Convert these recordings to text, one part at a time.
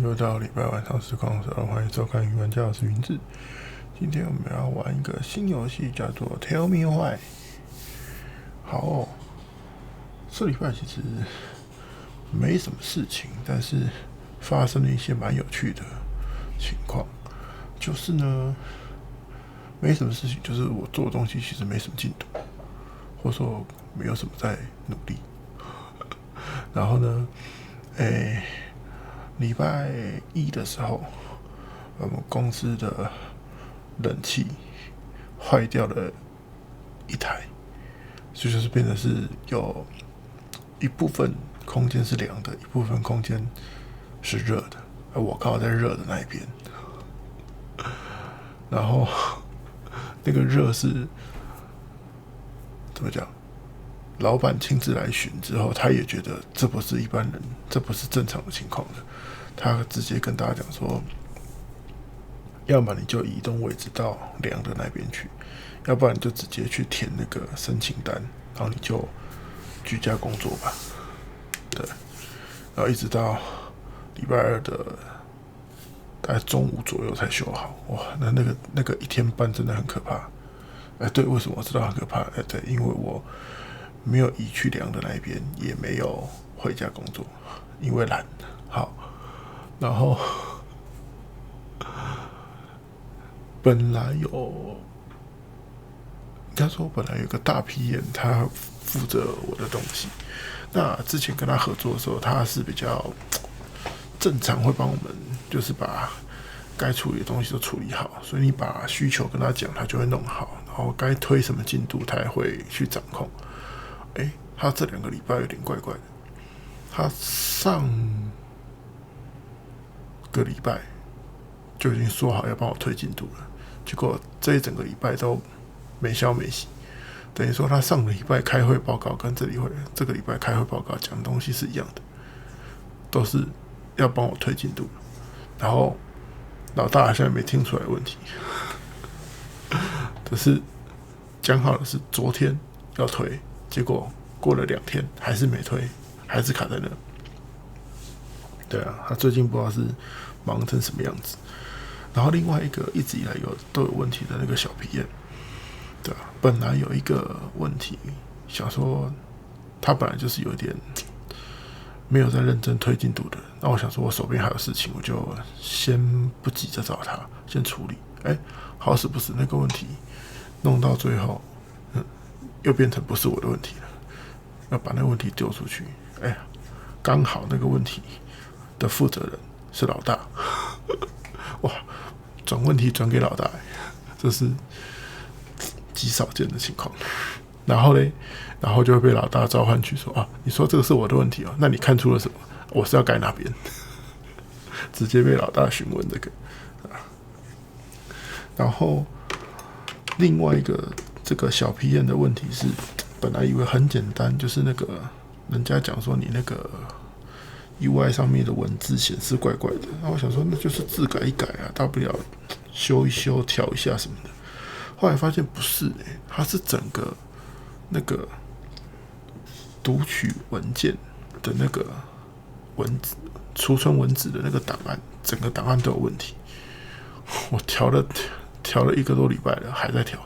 又到礼拜晚上时光的时候，欢迎收看《鱼玩家》，我是云志。今天我们要玩一个新游戏，叫做 Tell Me Why。好哦，这礼拜其实没什么事情，但是发生了一些蛮有趣的情况。就是呢，没什么事情，就是我做的东西其实没什么进度，或者说没有什么在努力。然后呢，礼拜一的时候，我们公司的冷气坏掉了一台，就是变成是有一部分空间是凉的，一部分空间是热的，而我刚好在热的那一边。然后那个热是怎么讲？老板亲自来巡之后，他也觉得这不是一般人，这不是正常的情况的。他直接跟大家讲说，要么你就移动位置到凉的那边去，要不然你就直接去填那个申请单，然后你就居家工作吧。对，然后一直到礼拜二的大概中午左右才修好。哇，那个一天半真的很可怕。对，为什么我知道很可怕？对，因为我没有移去凉的那一边，也没有回家工作，因为懒。好，然后本来有一个大批人，他负责我的东西。那之前跟他合作的时候，他是比较正常，会帮我们就是把该处理的东西都处理好，所以你把需求跟他讲，他就会弄好，然后该推什么进度，他也会去掌控。他这2个礼拜有点怪怪的。他上个礼拜就已经说好要帮我推进度了，结果这一整个礼拜都没消没息。等于说他上个礼拜开会报告跟这个礼拜开会报告讲的东西是一样的，都是要帮我推进度。然后老大好像没听出来问题，可是讲好的是昨天要推，结果过了2天还是没推，还是卡在那。对啊，他最近不知道是忙成什么样子。然后另外一个一直以来都有问题的那个小皮燕，对啊，本来有一个问题，想说他本来就是有点没有在认真推进度的。那我想说，我手边还有事情，我就先不急着找他，先处理。好死不死，那个问题弄到最后，又变成不是我的问题了，要把那个问题丢出去。刚好那个问题的负责人是老大，哇，转问题转给老大，这是极少见的情况。然后就会被老大召唤去说你说这个是我的问题那你看出了什么？我是要改哪边？直接被老大询问这个。然后另外一个这个小皮燕的问题是，本来以为很简单，就是那个人家讲说你那个 UI 上面的文字显示怪怪的，那我想说那就是字改一改大不了修一修调一下什么的。后来发现不是它是整个那个读取文件的那个文字储存文字的那个档案，整个档案都有问题。我调了1个多礼拜了，还在调，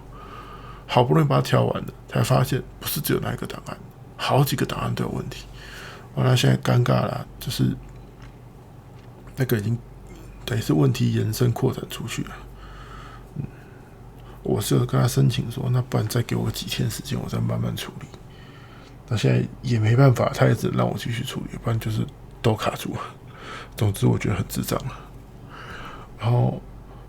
好不容易把它调完了，才发现不是只有那一个档案，好几个档案都有问题。那现在尴尬了，就是那个已经等于是问题延伸扩展出去了。我是有跟他申请说，那不然再给我几天时间，我再慢慢处理。那现在也没办法，他也只能让我继续处理，不然就是都卡住了。总之，我觉得很智障了。然后，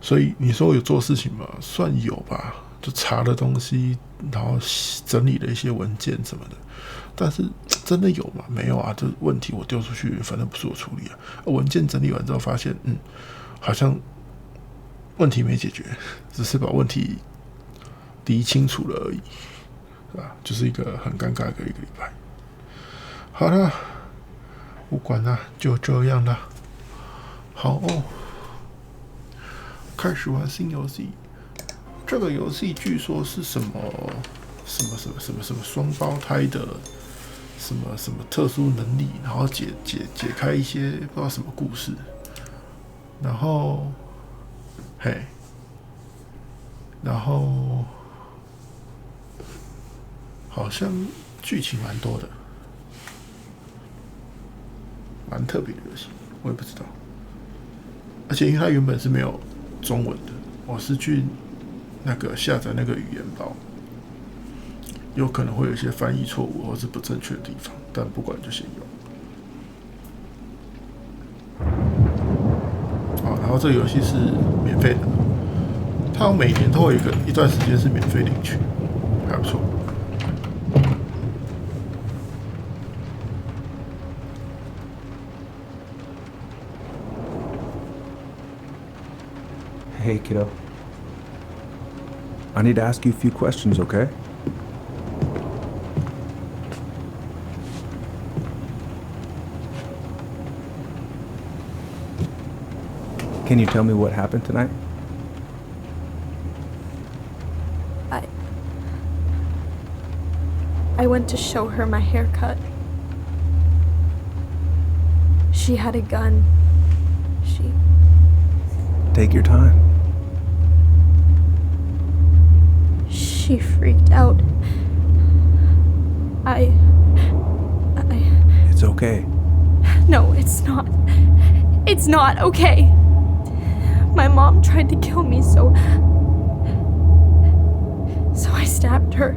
所以你说有做事情吗？算有吧，就查了东西，然后整理了一些文件什么的。但是真的有吗？没有啊，这问题我丢出去，反正不是我处理文件整理完之后发现，好像问题没解决，只是把问题理清楚了而已，是吧？就是一个很尴尬的一个礼拜。好了，不管了，就这样了。好开始玩新游戏。这个游戏据说是什么双胞胎的什么特殊能力，然后解开一些不知道什么故事。然后，嘿，然后好像剧情蛮多的，蛮特别的游戏，我也不知道。而且因为它原本是没有中文的，我是去那个下载那个语言包，有可能会有一些翻译错误或是不正确的地方，但不管就先用。好，然后这个游戏是免费的，它每年都会有一段时间是免费领取，还不错。Hey, kiddo. I need to ask you a few questions, okay? Can you tell me what happened tonight? I went to show her my haircut. She had a gun. Take your time. She freaked out. It's okay. No, it's not. It's not okay. My mom tried to kill me, so I stabbed her.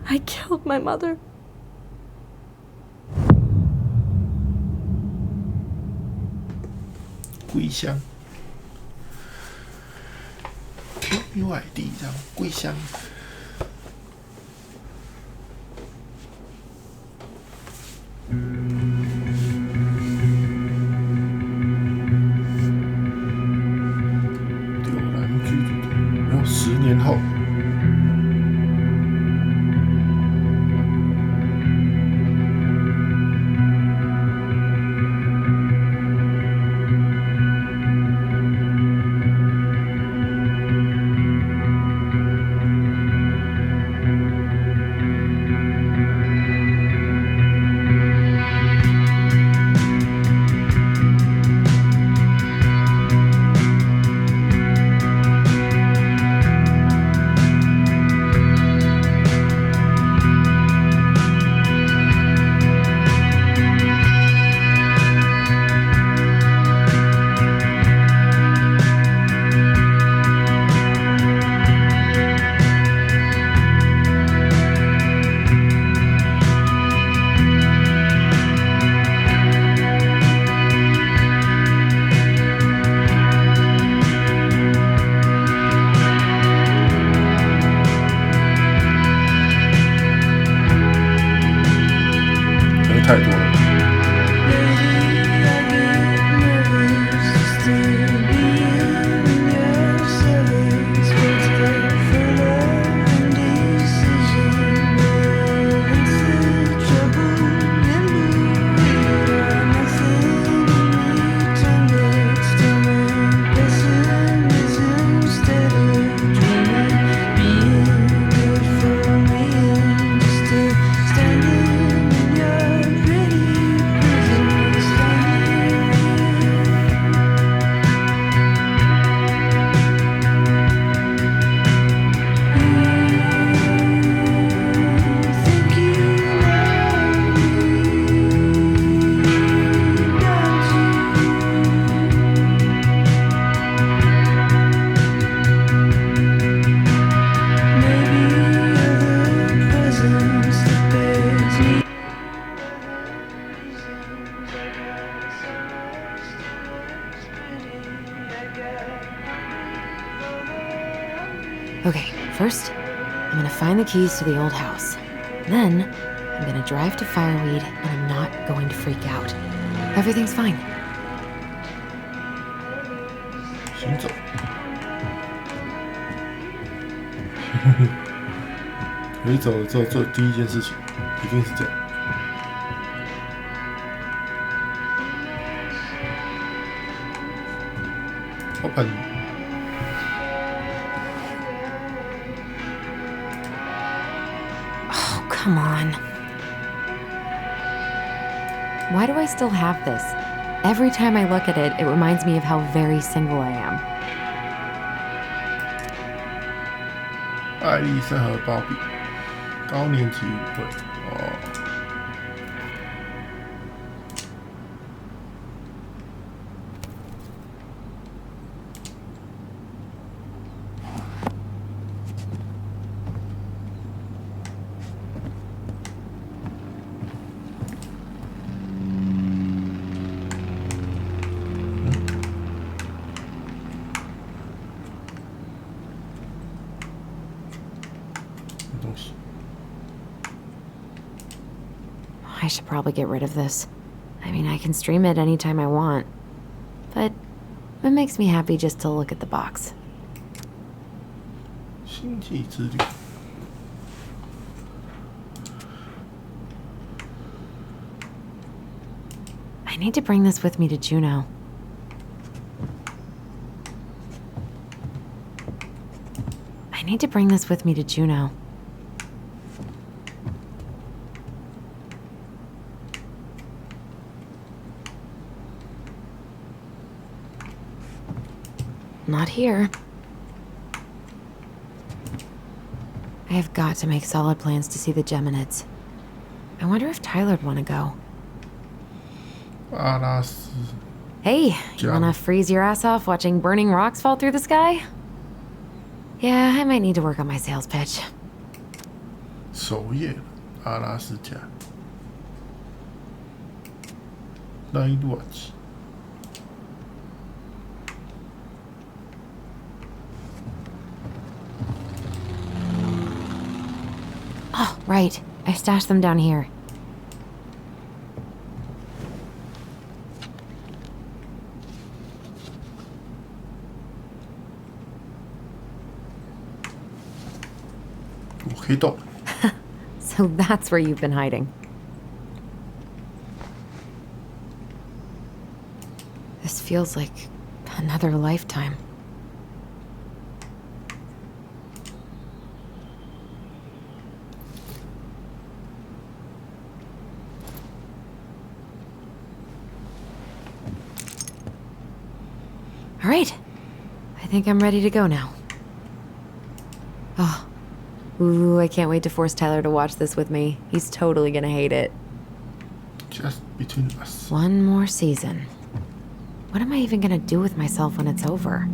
I killed my mother. 归乡，天外地这样归乡。柳兰居住的，然后10年后。太多了。Okay, first, I'm gonna find the keys to the old house. Then, I'm gonna drive to Fireweed, and I'm not going to freak out. Everything's fine. 行走。可以走了之后做第一件事情，一定是这样。Open。Come on. Why do I still have this? Every time I look at it, it reminds me of how very single I am. 艾丽森和鲍比高年级舞会哦。东西 I should probably get rid of this. I mean, I can stream it anytime I want. But it makes me happy just to look at the box. 星际之旅。I need to bring this with me to Juneau. I need to bring this with me to Juneau. Not here. I have got to make solid plans to see the Geminids. I wonder if Tyler'd want to go. 阿拉斯 Hey, you Gem. wanna freeze your ass off watching burning rocks fall through the sky? Yeah, I might need to work on my sales pitch. 首页阿拉斯加 Night Watch。 Oh, right. I stashed them down here.我可以动。 So that's where you've been hiding. This feels like another lifetime. All right. I think I'm ready to go now. Oh. Ooh, I can't wait to force Tyler to watch this with me. He's totally gonna hate it. Just between us。 One more season. What am I even gonna do with myself when it's over?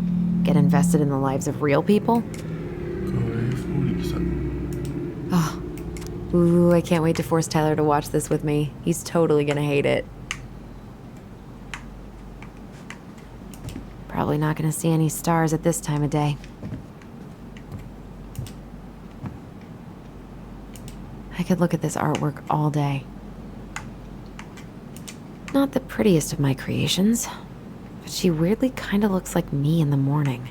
Get invested in the lives of real people? 格雷弗里森。 Oh. Ooh, I can't wait to force Tyler to watch this with me. He's totally gonna hate it. Probably not gonna see any stars at this time of day. I could look at this artwork all day. Not the prettiest of my creations, but she weirdly kind of looks like me in the morning.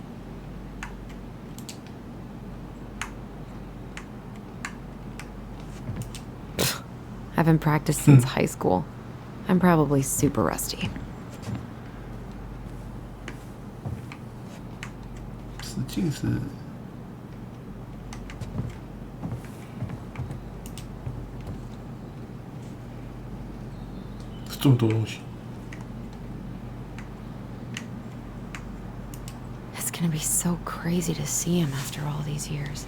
I haven't practiced since high school. I'm probably super rusty. 使劲是这么多东西。 It's gonna be so crazy to see him after all these years.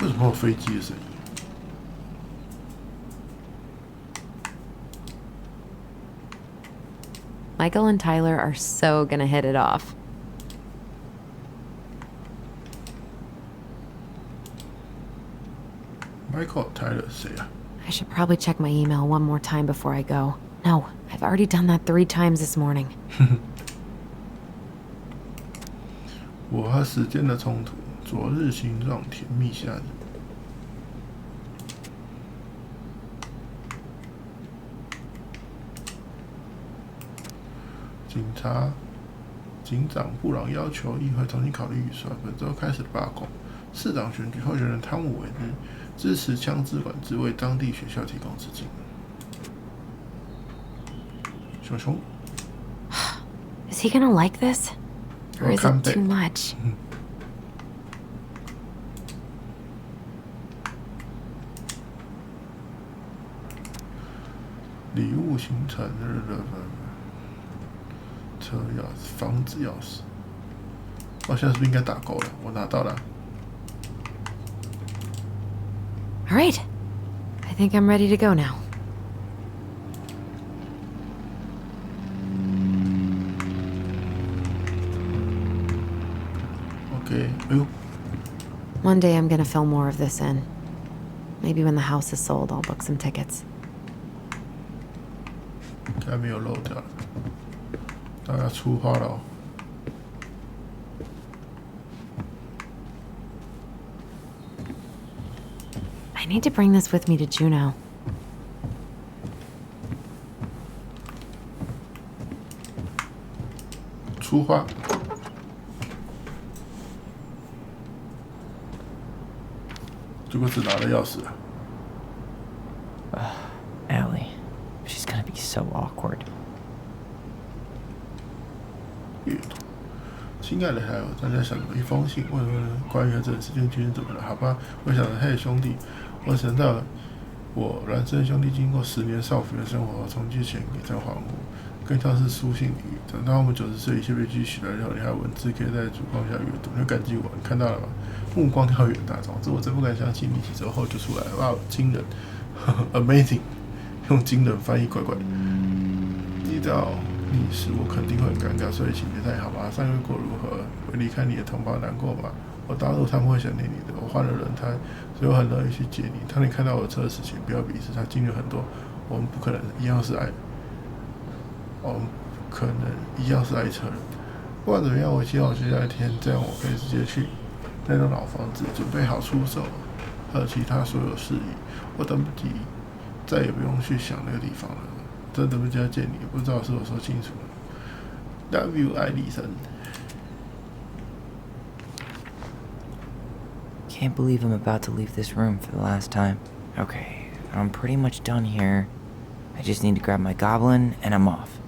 为什么会有飞机的声音？ Michael and Tyler are so gonna hit it off. Michael Tyler 谁啊？ I should probably check my email one more time before I go. No, I've already done that 3 times this morning. 我和时间的冲突，昨日形状甜蜜夏日。警长布朗要求议会重新考虑预算。本周开始罢工。市长选举候选人汤姆·韦日支持枪支管制，为当地学校提供资金。熊熊， Is he gonna like this? Or is Welcome it too back. much? 礼物行程，车钥匙、房子钥匙。我现在是不是应该打勾了？我拿到了。All right. I think I'm ready to go now. OK， 哎呦， One day I'm gonna fill more of this in. Maybe when the house is sold, I'll book some tickets. 应该没有漏掉了。大家出发了哦。I need to bring this with me to Juneau. 出发。结果只拿了钥匙啊。Allie, she's gonna be so awkward. 阅读，亲爱的孩儿，大家想了一封信，问关于这件事情究竟怎么了？好吧，我想着，嘿，兄弟，我想到了我孪生兄弟经过10年少妇的生活，从之前给在恍惚，更像是书信里。等到我们90岁，一切被继续来了，你还有文字可以在烛光下阅读，你会感激我。你看到了吗？目光跳远大招，这我真不敢相信，你几周后就出来了，哇，惊人，amazing， 用惊人翻译怪怪的。知道你时，我肯定会很尴尬，所以请别太好吧。上个月过如何？会离开你的同胞难过吗？我大陆他们会想念你的。我换了轮胎，所以我很乐意去接你。当你看到我的车时，请不要鄙视，它经历很多，我们不可能一样是爱，我们可能一样是爱车人。不管怎么样，我希望我接下来一天，这样我可以直接去那栋老房子，准备好出售，还有其他所有事宜。我等不及，再也不用去想那个地方了。真等不及要见你，不知道是我说清楚了。Love you， 爱丽森。Can't believe I'm about to leave this room for the last time. Okay, I'm pretty much done here. I just need to grab my goblin and I'm off.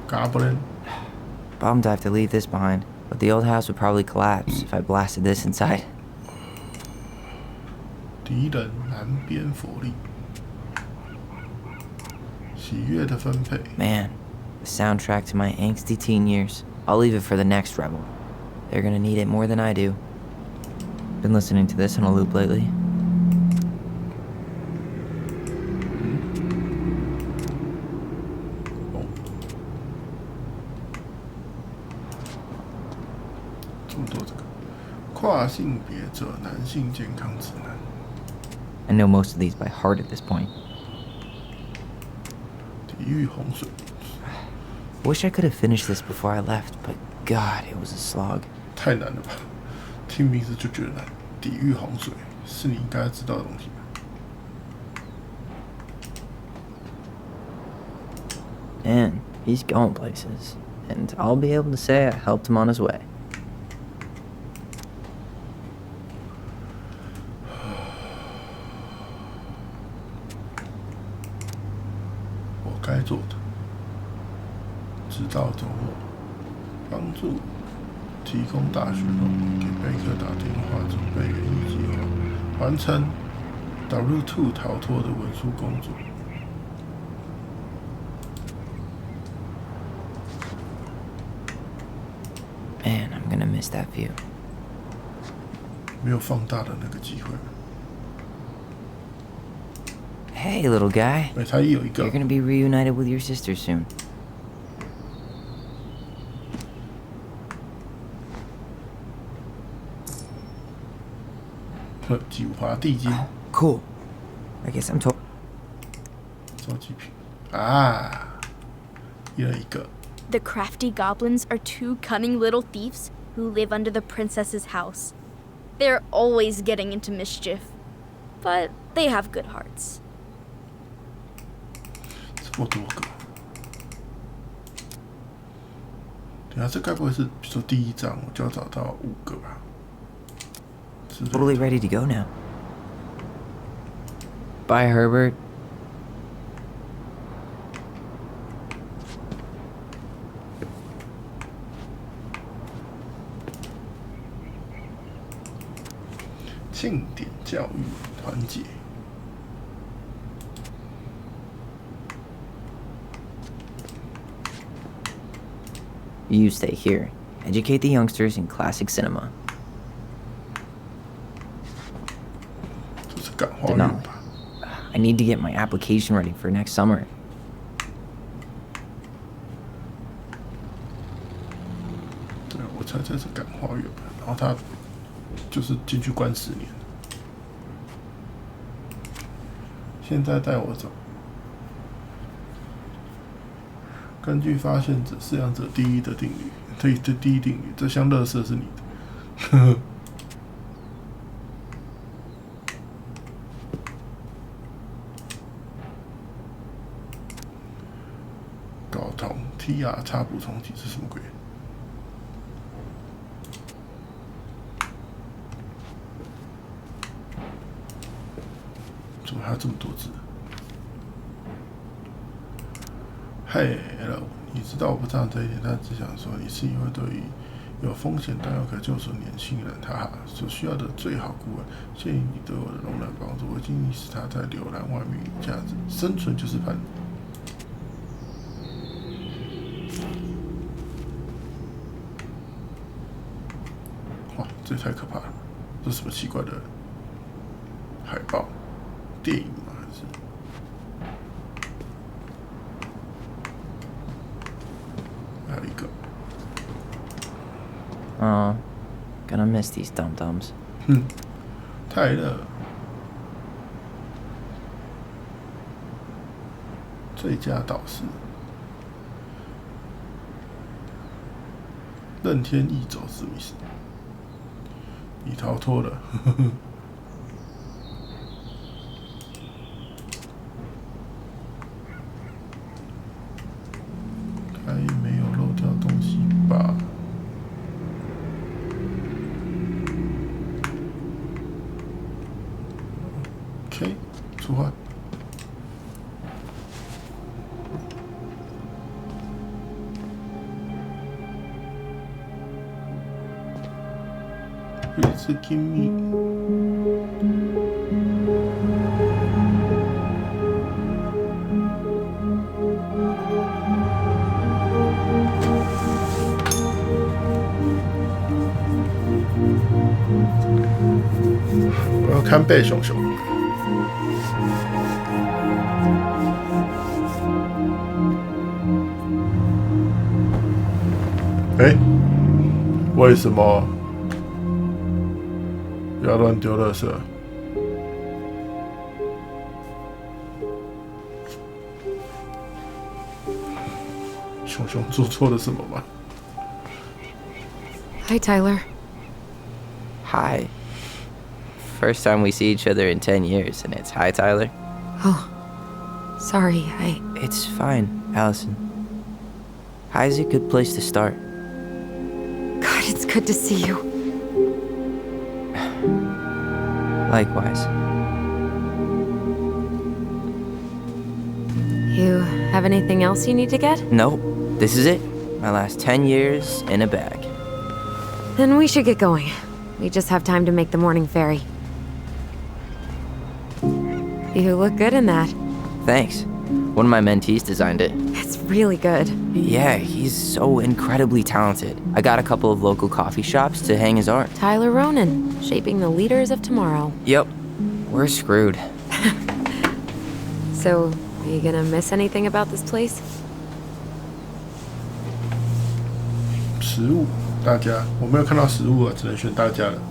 Goblin. Bummed I have to leave this behind, but the old house would probably collapse if I blasted this inside. 敌人南边佛力，喜悦的分配。 Man, the soundtrack to my angsty teen years. I'll leave it for the next rebel. They're gonna need it more than I do. Been listening to this on a loop lately. 哦，这么多这个跨性别者男性健康指南。 I know most of these by heart at this point. 体育洪水， Wish I could have finished this before I left, but God, it was a slog. 太难了吧？听名字就觉得难。抵御洪水是你应该知道的东西吧？ And he's going places, and I'll be able to say I helped him on his way. 我该做的，直到周末，帮助提供大学论文，给贝克打电话，准备园艺计划，完成 W2 逃脱的文书工作。 Man, I'm gonna miss that view. 没有放大的那个机会。 Hey, little guy. 每台一有一个 You're，gonna be reunited with your sister soon. 九华地精 Cool. I guess I'm told. 收集品啊，一人一个。 The crafty goblins are two cunning little thieves who live under the princess's house. They're always getting into mischief, but they have good hearts. 这么多个，等下这该不会是，比如说第一章我就要找到5个吧？之类的 Totally ready to go now. Bye, Herbert. 庆典教育团结， You stay here. Educate the youngsters in classic cinema. 这是感化院吧？ I need to get my application ready for next summer. 对，我猜这是感化院吧。然后他就是进去关10年。现在带我走。根据发现者、饲养者第一的定律，这第一定律，这箱垃圾是你的。睾酮 TR 叉补充剂是什么鬼？怎么还有这么多字？Hello， 你知道我不知道这一点，但只想说，你是一位对于有风险但又可救赎的年轻人，哈哈，所需要的最好顾问。谢谢你对我的容忍帮助，我已经意识他在流浪外面有价值，生存就是叛逆。哇，这也太可怕了！这是什么奇怪的海报？电影吗？还是？还有一个。Gonna miss these dum-dums. 泰勒，最佳导师，任天一走史密斯，你逃脱了。该没有漏掉东西吧？OK， 出发。Please give me。我要看背熊熊。为什么不要乱丢垃圾？熊熊做错了什么吗？ Hi, Tyler. Hi. First time we see each other in 10 years, and it's hi, Tyler. Oh, sorry, It's fine, Allison. Hi's a good place to start. God, it's good to see you. Likewise. You have anything else you need to get? Nope, this is it. My last 10 years in a bag. Then we should get going. We just have time to make the morning ferry. You look good in that. Thanks. One of my mentees designed it. It's really good. Yeah, he's so incredibly talented. I got a couple of local coffee shops to hang his art. Tyler Ronan, shaping the leaders of tomorrow. Yep, we're screwed. So, are you gonna miss anything about this place? 食物，大家，我没有看到食物啊，只能选大家了。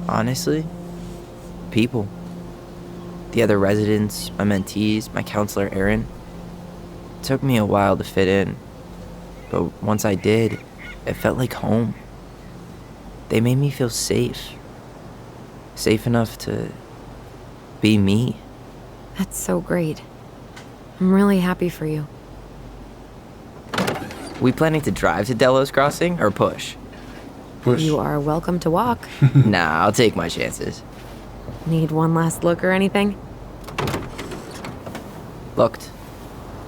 Honestly, people. The other residents, my mentees, my counselor Aaron. It took me a while to fit in, but once I did, it felt like home. They made me feel safe. Safe enough to be me. That's so great. I'm really happy for you. We planning to drive to Delos Crossing or push? Push. You are welcome to walk. Nah, I'll take my chances. Need one last look or anything? Looked.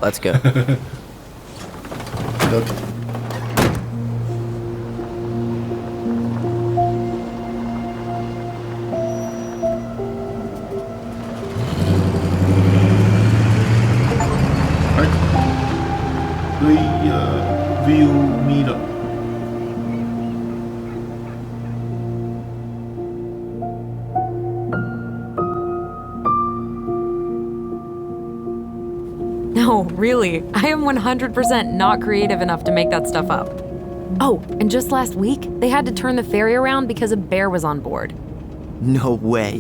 Let's go. Look. rear view mirror. No, really. I am 100% not creative enough to make that stuff up. Oh, and just last week, they had to turn the ferry around because a bear was on board. No way.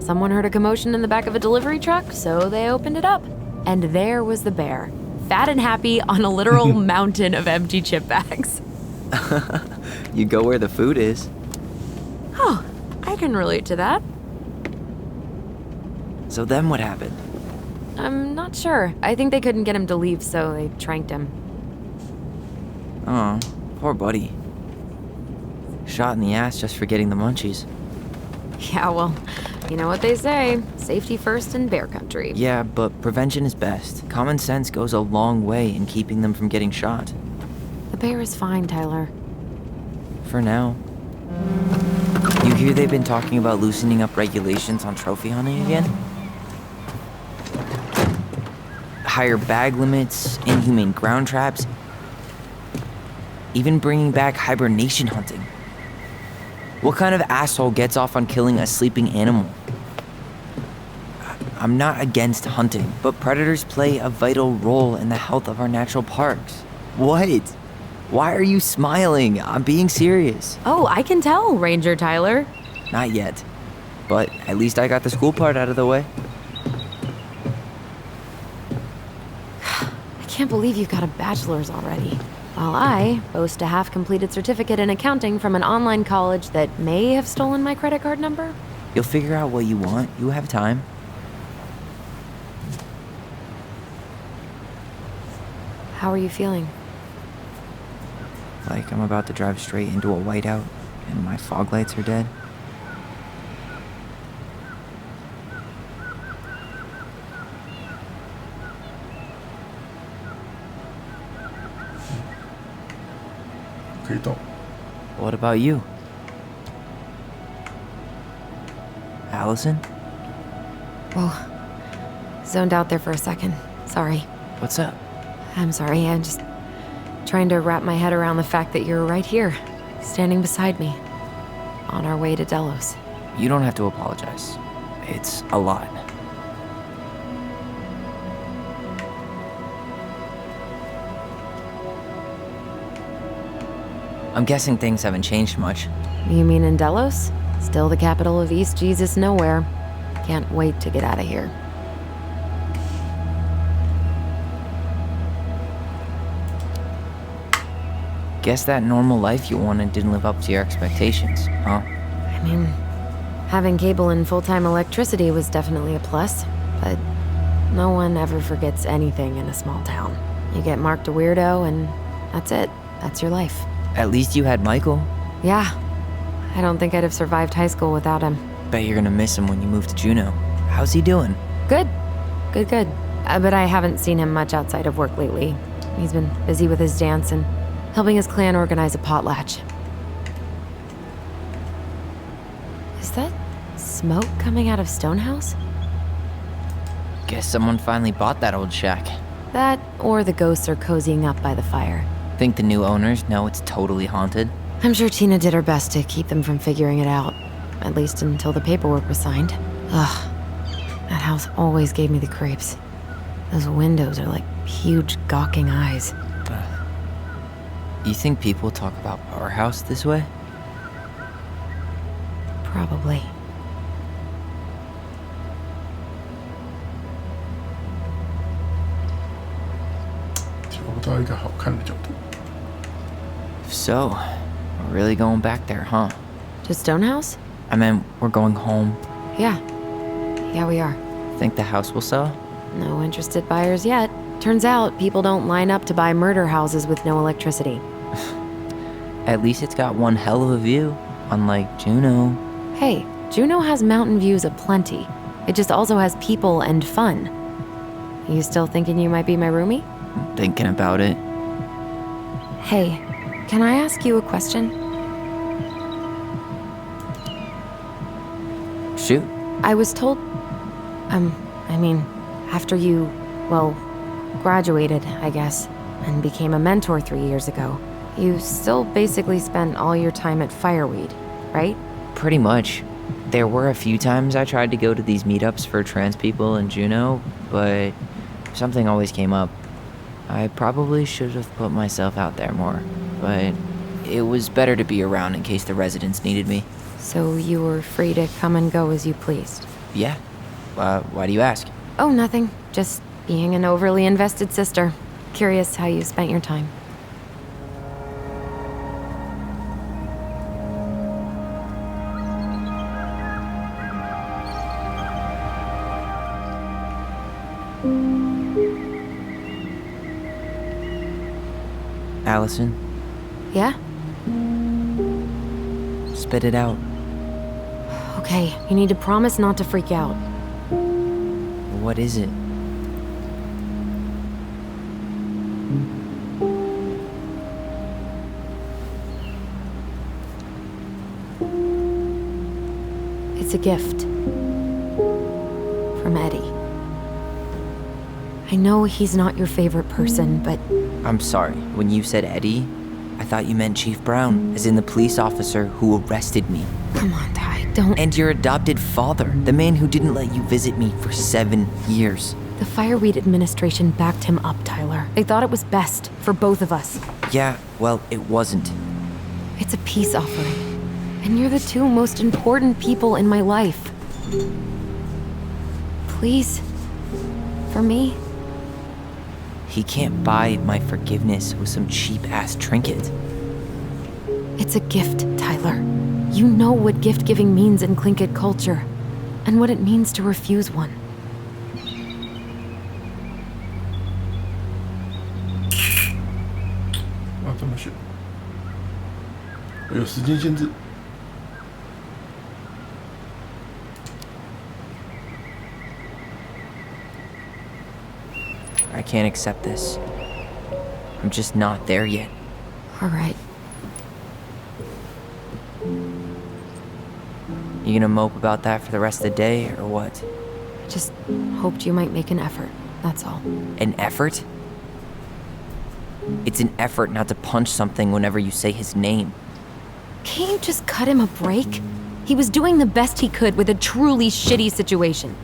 Someone heard a commotion in the back of a delivery truck, so they opened it up. And there was the bear, fat and happy on a literal mountain of empty chip bags. You go where the food is. Oh, I can relate to that. So then what happened? I'm not sure. I think they couldn't get him to leave, so they tranked him. Oh, poor buddy. Shot in the ass just for getting the munchies. Yeah, well, you know what they say. Safety first in bear country. Yeah, but prevention is best. Common sense goes a long way in keeping them from getting shot. The bear is fine, Tyler. For now. You hear they've been talking about loosening up regulations on trophy hunting again? Higher bag limits, inhumane ground traps, even bringing back hibernation hunting. What kind of asshole gets off on killing a sleeping animal? I'm not against hunting, but predators play a vital role in the health of our natural parks. What? Why are you smiling? I'm being serious. Oh, I can tell, Ranger Tyler. Not yet. But at least I got the school part out of the way. I can't believe you've got a bachelor's already. While I boast a half-completed certificate in accounting from an online college that may have stolen my credit card number. You'll figure out what you want. You have time. How are you feeling? Like I'm about to drive straight into a whiteout and my fog lights are dead. What about you? Allison? Whoa. Zoned out there for a second. Sorry. What's up? I'm sorry. I'm just trying to wrap my head around the fact that you're right here, standing beside me, on our way to Delos. You don't have to apologize. It's a lot. I'm guessing things haven't changed much. You mean in Delos? Still the capital of East Jesus Nowhere. Can't wait to get out of here. Guess that normal life you wanted didn't live up to your expectations, huh? I mean, having cable and full-time electricity was definitely a plus, but no one ever forgets anything in a small town. You get marked a weirdo and that's it. That's your life. At least you had Michael. Yeah. I don't think I'd have survived high school without him. Bet you're gonna miss him when you move to Juneau. How's he doing? Good. Good. But I haven't seen him much outside of work lately. He's been busy with his dance and helping his clan organize a potlatch. Is that smoke coming out of Stonehouse? Guess someone finally bought that old shack. That, or the ghosts are cozying up by the fire. Think the new owners know it's totally haunted? I'm sure Tina did her best to keep them from figuring it out. At least until the paperwork was signed. Ugh. That house always gave me the creeps. Those windows are like huge gawking eyes. You think people talk about our house this way? Probably. So, we're really going back there, huh? To Stonehouse? I mean, we're going home. Yeah, we are. Think the house will sell? No interested buyers yet. Turns out people don't line up to buy murder houses with no electricity. At least it's got one hell of a view, unlike Juneau. Hey, Juneau has mountain views aplenty. It just also has people and fun. You still thinking you might be my roomie? I'm thinking about it. Hey, can I ask you a question? Shoot. I was told... after you, well, graduated, I guess, and became a mentor 3 years ago. You still basically spent all your time at Fireweed, right? Pretty much. There were a few times I tried to go to these meetups for trans people in Juneau, but something always came up. I probably should have put myself out there more, but it was better to be around in case the residents needed me. So you were free to come and go as you pleased? Yeah. Why do you ask? Oh, nothing. Just being an overly invested sister. Curious how you spent your time. Allison, Yeah? spit it out. Okay, you need to promise not to freak out. What is it? It's a gift. From Eddie. I know he's not your favorite person, but I'm sorry. When you said Eddie, I thought you meant Chief Brown, as in the police officer who arrested me. come on, Ty, don't. And your adopted father, the man who didn't let you visit me for 7 years. The Fireweed administration backed him up, Tyler. They thought it was best for both of us. Yeah, well, it wasn't. It's a peace offering. And you're the two most important people in my life. Please. For me. He can't buy my forgiveness with some cheap-ass trinket. It's a gift, Tyler. You know what gift-giving means in Tlingit culture. And what it means to refuse one.这么选，有时间限制。 I can't accept this. I'm just not there yet. All right. You gonna mope about that for the rest of the day, or what? Just hoped you might make an effort. That's all. An effort? It's an effort not to punch something whenever you say his name. Can't you just cut him a break? He was doing the best he could with a truly shitty situation.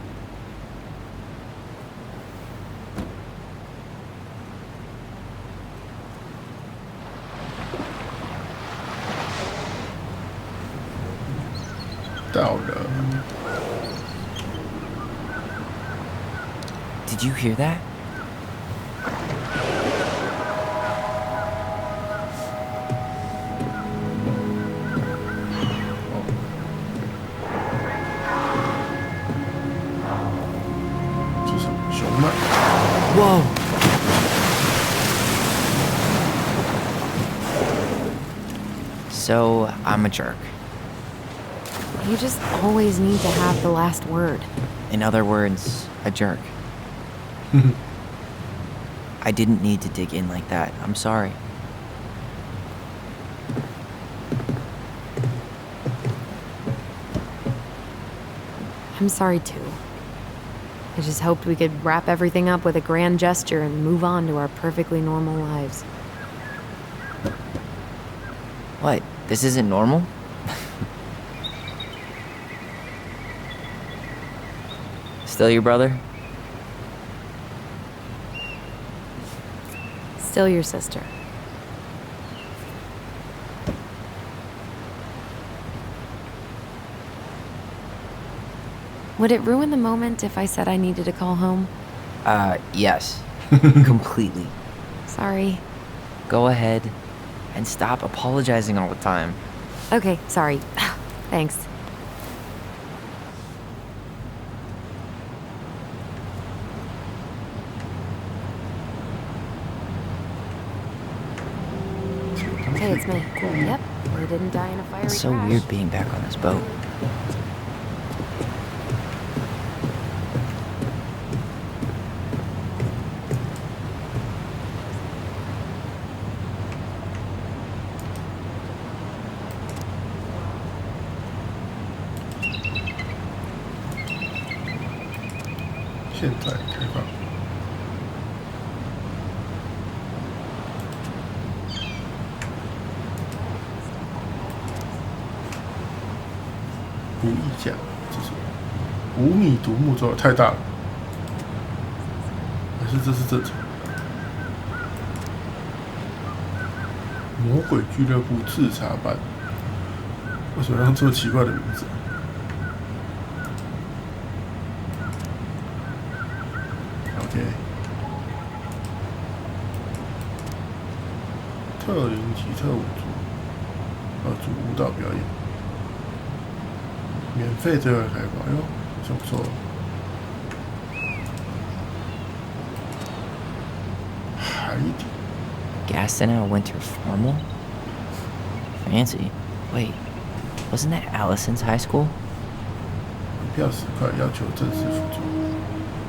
Did you hear that? Whoa! So, I'm a jerk. You just always need to have the last word. In other words, a jerk. I didn't need to dig in like that. I'm sorry. I'm sorry too. I just hoped we could wrap everything up with a grand gesture and move on to our perfectly normal lives. What? This isn't normal? Still your brother? Still your sister. Would it ruin the moment if I said I needed to call home? Yes. Completely. Sorry. Go ahead and stop apologizing all the time. Okay, sorry. Thanks. Hey, it's me. Yep, we didn't die in a fiery It's so crash. weird being back on this boat. 不议价，这是5米独木舟太大了，还是这是正常？魔鬼俱乐部制茶班，为什么要用这么奇怪的名字？OK， 特林吉特舞组，主舞蹈表演，免费对外开放，哟，这不错。海底。 Gaston Winter Formal? Fancy. Wait, wasn't that Allison's high school? 门票10块，要求正式服装。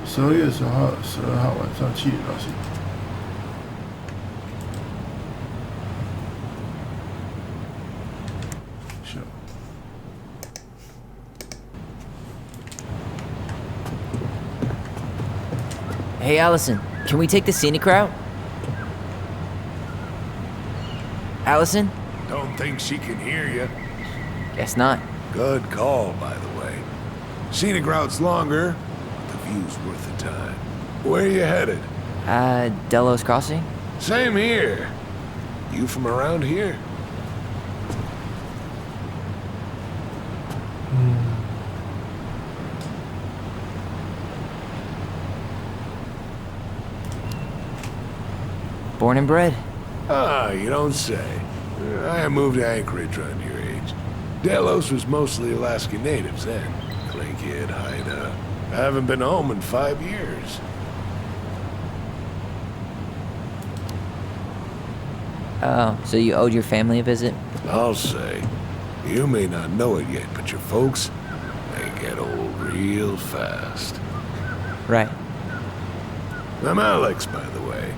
12月10号、12号晚上7点到10点。是。Hey, Allison, can we take the scenic route? Allison? Don't think she can hear you. Guess not. Good call, by the way. Scenic route's longer, but the view's worth the time. Where are you headed? Delos Crossing? Same here. You from around here? Born and bred. Ah, you don't say. I moved to Anchorage around your age. Delos was mostly Alaskan natives then. Clay Kid, Haida. I haven't been home in 5 years. Oh, so you owed your family a visit? I'll say. You may not know it yet, but your folks, they get old real fast. Right. I'm Alex, by the way.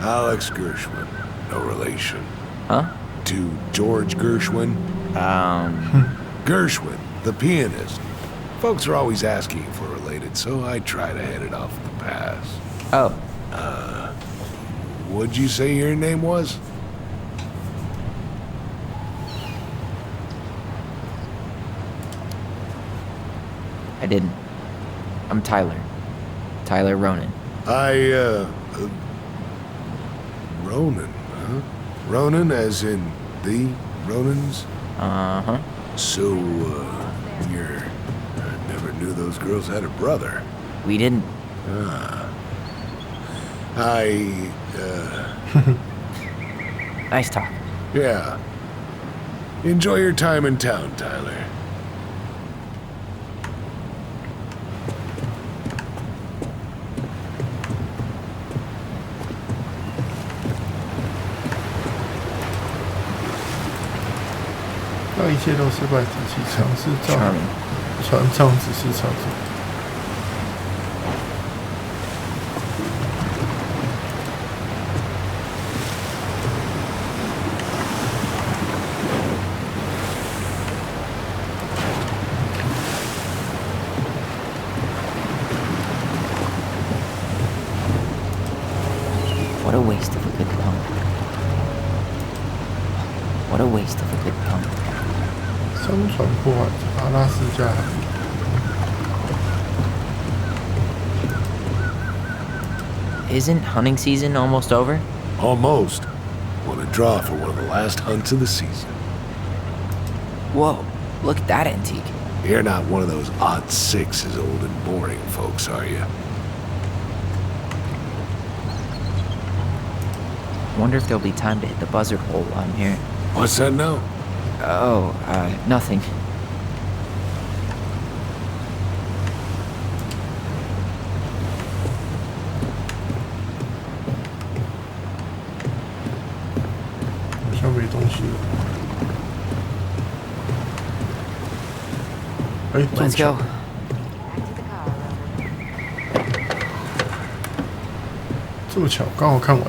Alex Gershwin. No relation. Huh? To George Gershwin. Gershwin, the pianist. Folks are always asking if we're related, so I try to head it off at the pass. Oh. What'd you say your name was? I didn't. I'm Tyler. Tyler Ronan. Ronan, huh? Ronan as in the Ronans? Uh-huh. So, you're... I never knew those girls had a brother. We didn't. Nice talk. Yeah. Enjoy your time in town, Tyler. "让一切都失败之际，尝试造 Charming. 船舱只是操作。What a waste of a good pump. What a waste of a good pump. 商船破坏阿拉斯加海域。Isn't hunting season almost over? Almost. Want to draw for one of the last hunts of the season. Whoa, look at that antique. You're not one of those odd sixes old and boring folks, are you? Wonder if there'll be time to hit the buzzard hole while I'm here. What's that now? Oh, nothing.好像没东西了。哎，这么 Let's 巧 go. 这么巧，刚好看完。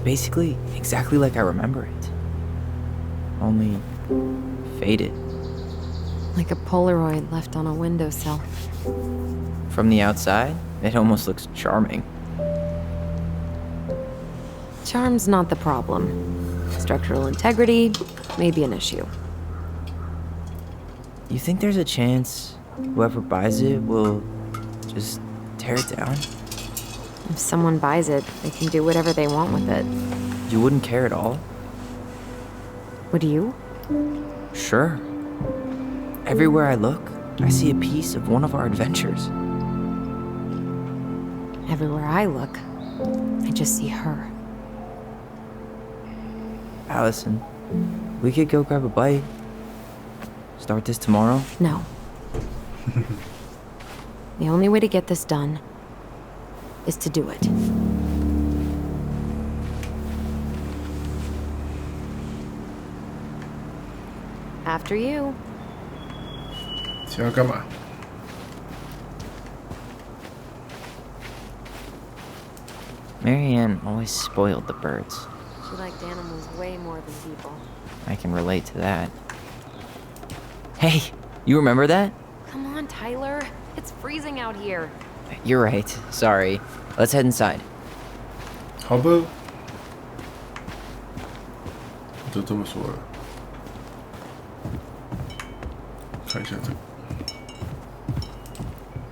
basically exactly like I remember it. Only faded. Like a Polaroid left on a windowsill. From the outside, it almost looks charming. Charm's not the problem. Structural integrity may be an issue. You think there's a chance whoever buys it will just tear it down? If someone buys it, they can do whatever they want with it. You wouldn't care at all? Would you? Sure. Everywhere I look, I see a piece of one of our adventures. Everywhere I look, I just see her. Allison, we could go grab a bite. Start this tomorrow? No. The only way to get this done is to do it. After you. 想要干嘛？ Marianne always spoiled the birds. She liked animals way more than people. I can relate to that. Hey, you remember that? Come on, Tyler. It's freezing out here. You're right. Sorry. Let's head inside. 好吧，就这么说了。看一下这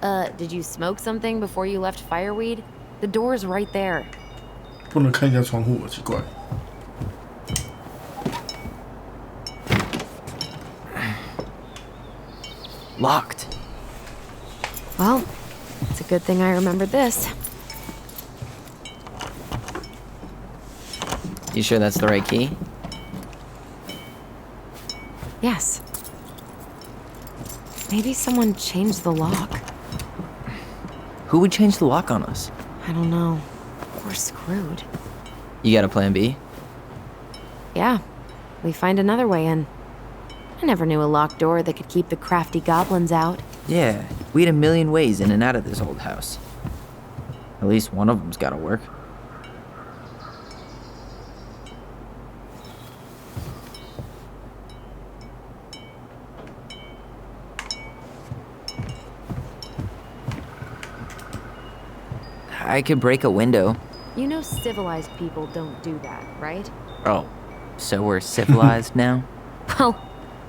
个， Did you smoke something before you left Fireweed? The door's right there. 不能看一下窗户，我奇怪。 Locked. Well, it's a good thing I remembered this. You sure that's the right key? Yes. Maybe someone changed the lock. Who would change the lock on us? I don't know. We're screwed. You got a plan B? Yeah, we find another way in. I never knew a locked door that could keep the crafty goblins out. Yeah, we had a million ways in and out of this old house. At least one of them's gotta work. I could break a window. You know civilized people don't do that, right? Oh, so we're civilized now? Well,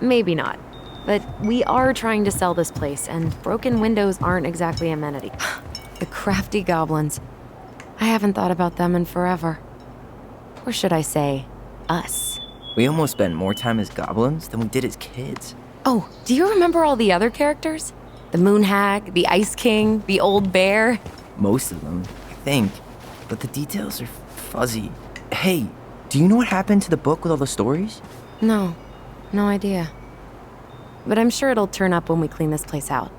maybe not. But we are trying to sell this place, and broken windows aren't exactly amenity. The crafty goblins. I haven't thought about them in forever. Or should I say, us. We almost spent more time as goblins than we did as kids. Oh, do you remember all the other characters? The Moon Hag, the Ice King, the Old Bear? Most of them, I think. But the details are fuzzy. Hey, do you know what happened to the book with all the stories? No idea. But I'm sure it'll turn up when we clean this place out.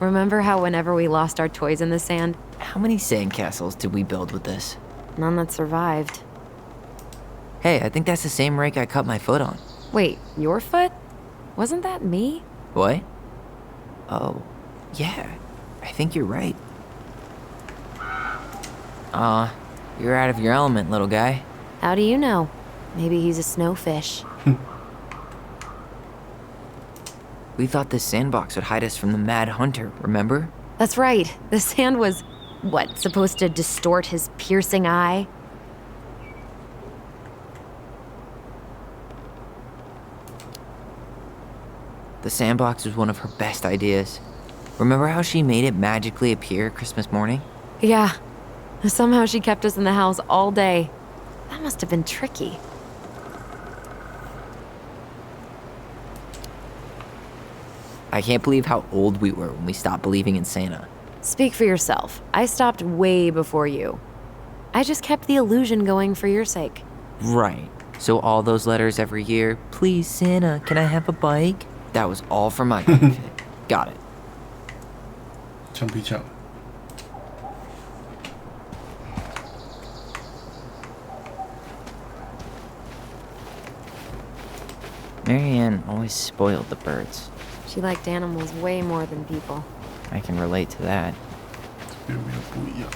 Remember how whenever we lost our toys in the sand, How many sandcastles did we build with this? none that survived? Hey, I think that's the same rake I cut my foot on. Wait, your foot? Wasn't that me? What? Oh, yeah. I think you're right. Aw, you're out of your element, little guy. How do you know? Maybe he's a snowfish. We thought this sandbox would hide us from the Mad Hunter, remember? That's right. The sand was, what, supposed to distort his piercing eye? The sandbox was one of her best ideas. Remember how she made it magically appear Christmas morning? Yeah. Somehow she kept us in the house all day. That must have been tricky. I can't believe how old we were when we stopped believing in Santa. Speak for yourself. I stopped way before you. I just kept the illusion going for your sake. Right. So all those letters every year, please Santa, can I have a bike? That was all for my benefit. Got it. 橡皮枪。Marianne always spoiled the birds. She liked animals way more than people. I can relate to that. 这边有没有不一样？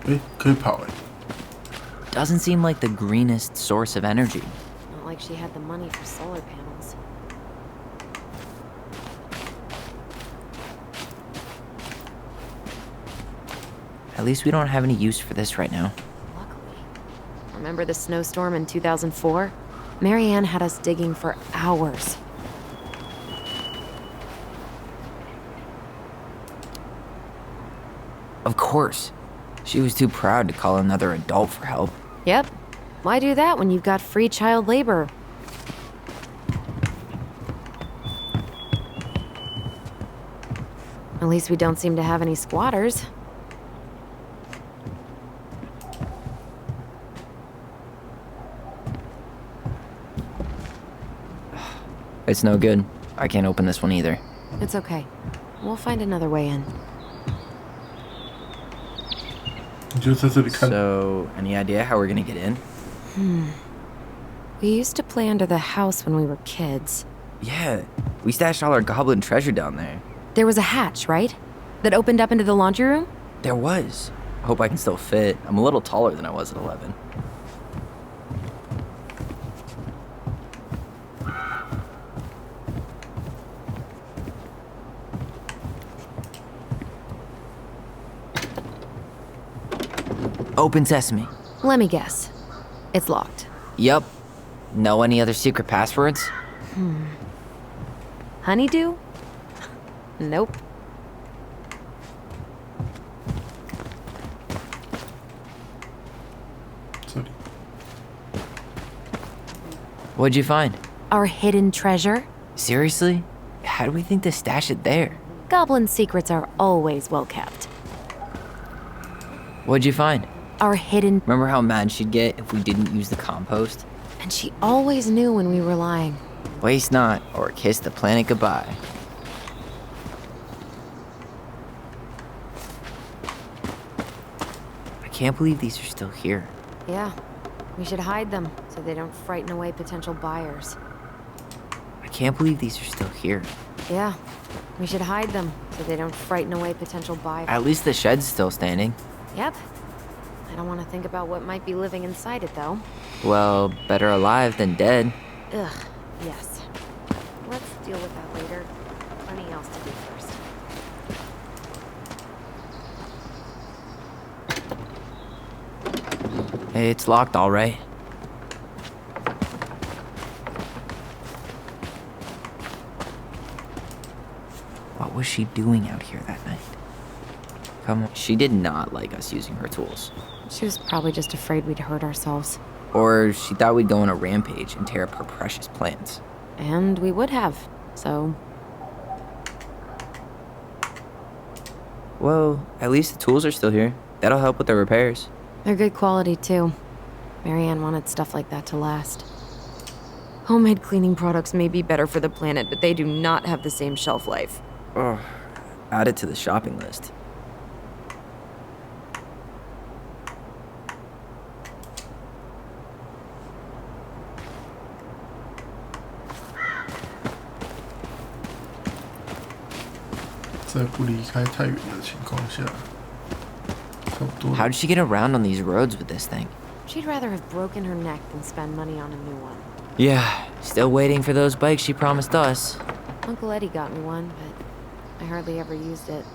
哎，可以跑哎！ Doesn't seem like the greenest source of energy. Not like she had the money for solar panels. At least we don't have any use for this right now. Luckily. Remember the snowstorm in 2004? Marianne had us digging for hours. Of course. She was too proud to call another adult for help. Yep. Why do that when you've got free child labor? At least we don't seem to have any squatters. It's no good. I can't open this one either. It's okay. We'll find another way in. 你就在这里看。 So, any idea how we're gonna get in? We used to play under the house when we were kids. Yeah, we stashed all our goblin treasure down there. There was a hatch, right? That opened up into the laundry room? There was. Hope I can still fit. I'm a little taller than I was at 11. Open sesame. Let me guess. It's locked. Yup. Know any other secret passwords? Honeydew? Nope. What'd you find? Our hidden treasure? Seriously? How do we think to stash it there? Goblin secrets are always well kept. What'd you find? Our hidden... Remember how mad she'd get if we didn't use the compost? And she always knew when we were lying. Waste not, or kiss the planet goodbye. I can't believe these are still here. Yeah. We should hide them so they don't frighten away potential buyers. I can't believe these are still here. Yeah. We should hide them so they don't frighten away potential buyers. At least the shed's still standing. Yep. I don't want to think about what might be living inside it, though. Well, better alive than dead. Ugh, yes. Let's deal with that later. Plenty else to do first. Hey, it's locked all right. What was she doing out here that night? Come on. She did not like us using her tools. She was probably just afraid we'd hurt ourselves. Or she thought we'd go on a rampage and tear up her precious plants. And we would have, so... Well, at least the tools are still here. That'll help with the repairs. They're good quality, too. Marianne wanted stuff like that to last. Homemade cleaning products may be better for the planet, but they do not have the same shelf life. Oh, add it to the shopping list. How did she get around on these roads with this thing? She'd rather have broken her neck than spend money on a new one. Yeah, still waiting for those bikes she promised us. Uncle Eddie got me one, but I hardly ever used it.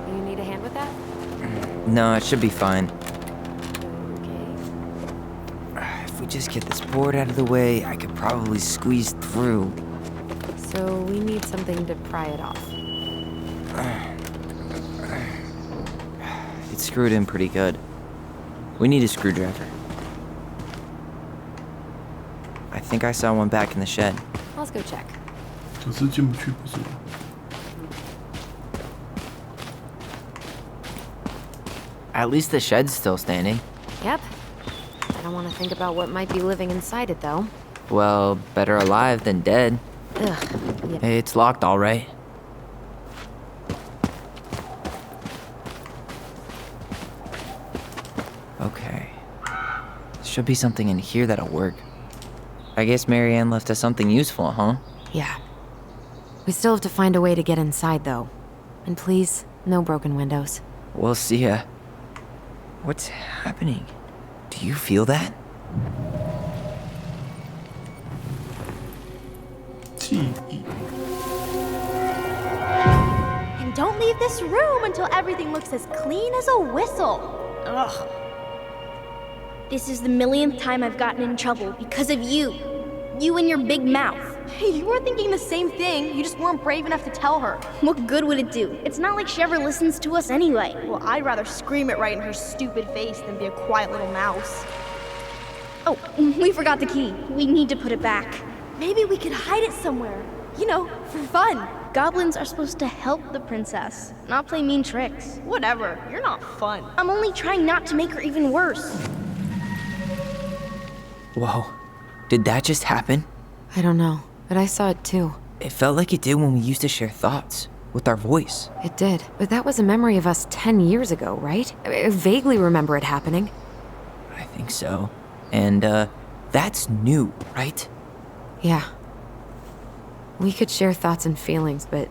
You need a hand with that? No, it should be fine. Okay. If we just get this board out of the way, I could probably squeeze through. So we need something to pry it off. It's screwed in pretty good. We need a screwdriver. I think I saw one back in the shed. Let's go check. 可是进不去，不是吗？ All At least the shed's still standing. Yep. I don't want to think about what might be living inside it, though. Well, better alive than dead. Ugh. Yeah. It's locked, all right. Okay. Should be something in here that'll work. I guess Marianne left us something useful, huh? Yeah. We still have to find a way to get inside, though. And please, no broken windows. We'll see ya. What's happening? Do you feel that? 记忆 And don't leave this room until everything looks as clean as a whistle. Ugh. This is the millionth time I've gotten in trouble because of you. You and your big mouth. Hey, you were thinking the same thing. You just weren't brave enough to tell her. What good would it do? It's not like she ever listens to us anyway. Well, I'd rather scream it right in her stupid face than be a quiet little mouse. Oh, we forgot the key. We need to put it back. Maybe we could hide it somewhere. You know, for fun. Goblins are supposed to help the princess, not play mean tricks. Whatever, you're not fun. I'm only trying not to make her even worse. Whoa. Did that just happen? I don't know, but I saw it too. It felt like it did when we used to share thoughts with our voice. It did. But that was a memory of us 10 years ago, right? I vaguely remember it happening. I think so. And, that's new, right? Yeah. We could share thoughts and feelings, but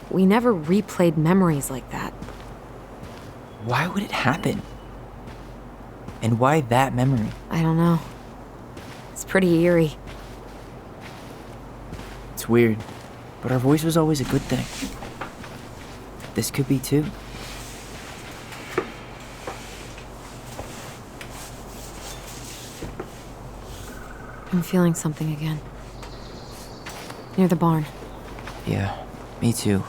we never replayed memories like that. Why would it happen? And why that memory? I don't know. It's pretty eerie. It's weird, but our voice was always a good thing. This could be too. I'm feeling something again. Near the barn. Yeah, me too.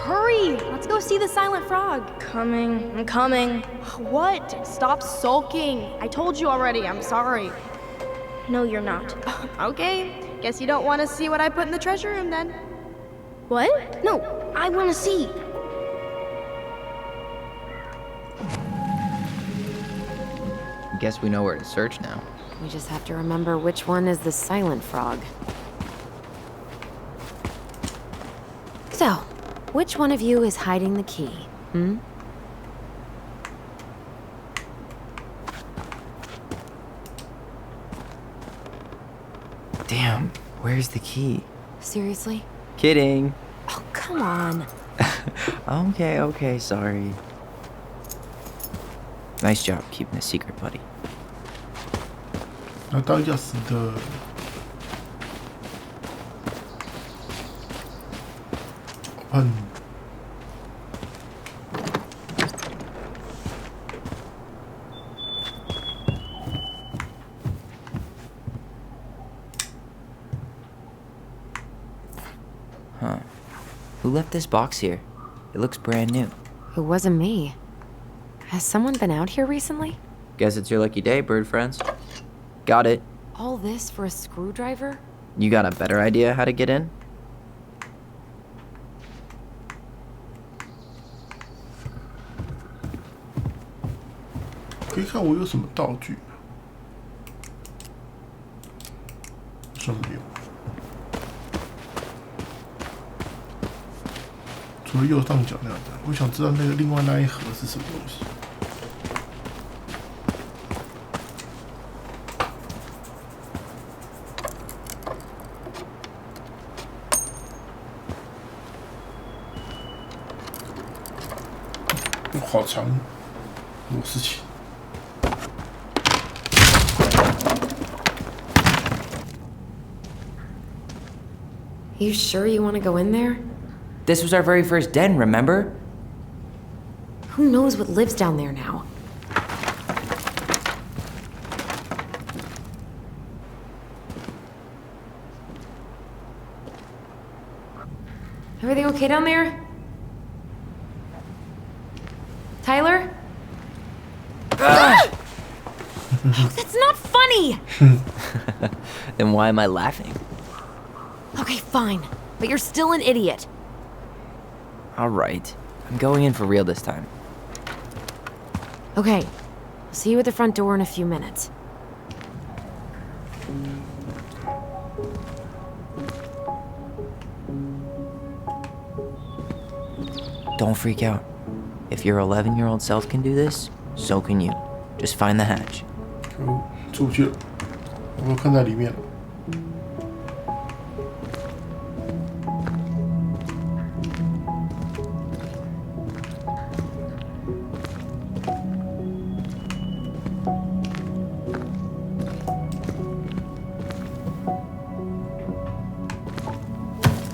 Hurry! Let's go see the silent frog. I'm coming. What? Stop sulking. I told you already, I'm sorry. No, you're not. Okay, guess you don't want to see what I put in the treasure room then. What? No, I want to see. Guess we know where to search now. We just have to remember which one is the silent frog. So, which one of you is hiding the key? Damn, where's the key? Seriously? Kidding. Oh, come on. Okay, sorry. Nice job keeping the secret, buddy. 那当钥匙的open Who left this box here? It looks brand new. It wasn't me. Has someone been out here recently? Guess it's your lucky day, bird friends. Got it. All this for a screwdriver? You got a better idea how to get in?可以看我有什么道具，好像没有，除了右上角那样的。我想知道那个另外那一盒是什么东西。哇，好长，螺丝起。 You sure you want to go in there? This was our very first den, remember? Who knows what lives down there now? Everything okay down there? Tyler? That's not funny! Then why am I laughing? Okay, fine. But you're still an idiot. Alright, I'm going in for real this time. Okay. I'll see you at the front door in a few minutes. Don't freak out. If your 11-year-old self can do this, so can you. Just find the hatch. 出不去了，我都看在里面了。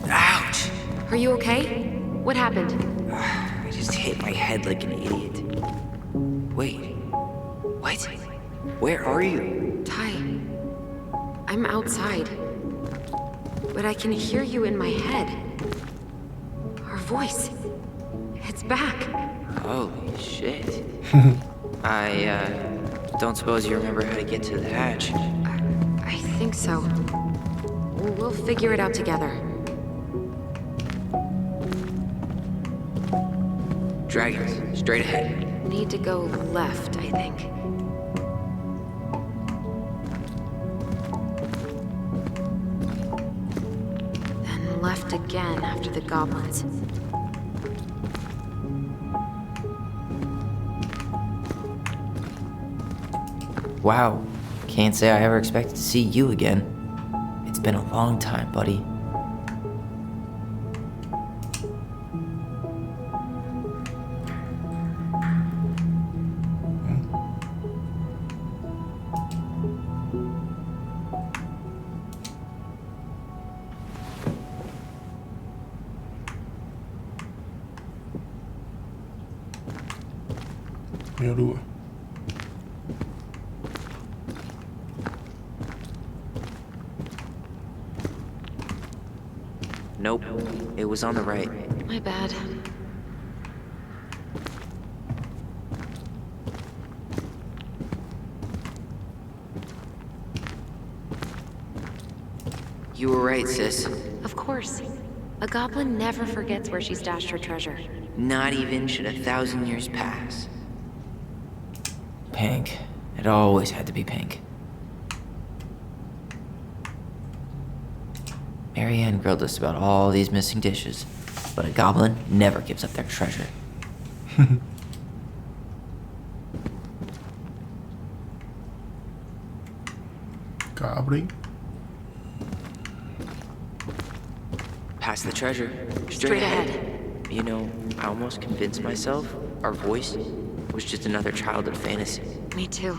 Ouch! Are you okay? What happened? I just hit my head like an idiot. Wait. What? Where are you? Ty, I'm outside. But I can hear you in my head. Our voice. It's back. Holy shit. I don't suppose you remember how to get to the hatch. I think so. We'll figure it out together. Dragons, straight ahead. Need to go left, I think. Then left again after the goblins. Wow. Can't say I ever expected to see you again. It's been a long time, buddy.没有路了。 Nope. It was on the right. My bad. You were right, sis. Of course. A goblin never forgets where she stashed her treasure. Not even should 1,000 years pass. Pink. It always had to be pink. Marianne grilled us about all these missing dishes, but a goblin never gives up their treasure. Goblin. Past the treasure. Straight ahead. You know, I almost convinced myself our voice was just another childhood fantasy. Me too.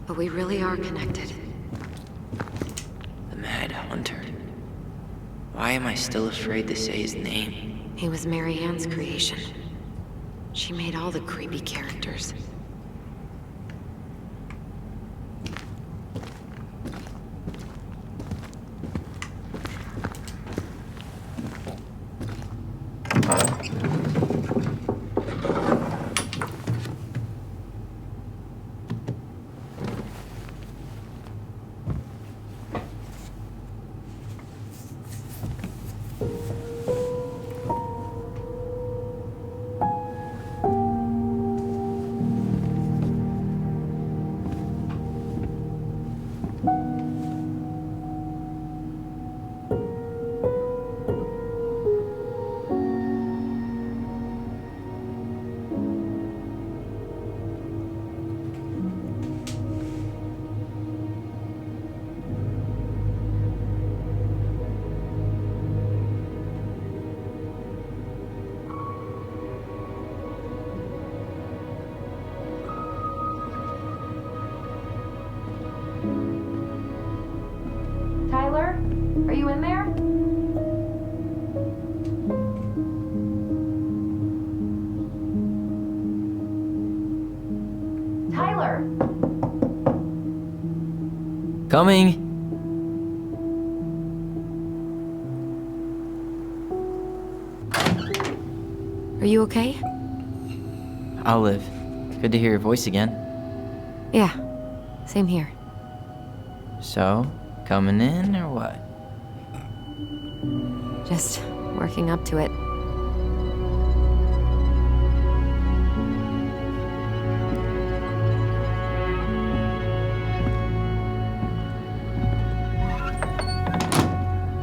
But we really are connected. The Mad Hunter. Why am I still afraid to say his name? He was Marianne's creation. She made all the creepy characters. Tyler, are you in there? Tyler! Coming! Are you okay? I'll live. Good to hear your voice again. Yeah, Same here. So, coming in or what? Just working up to it.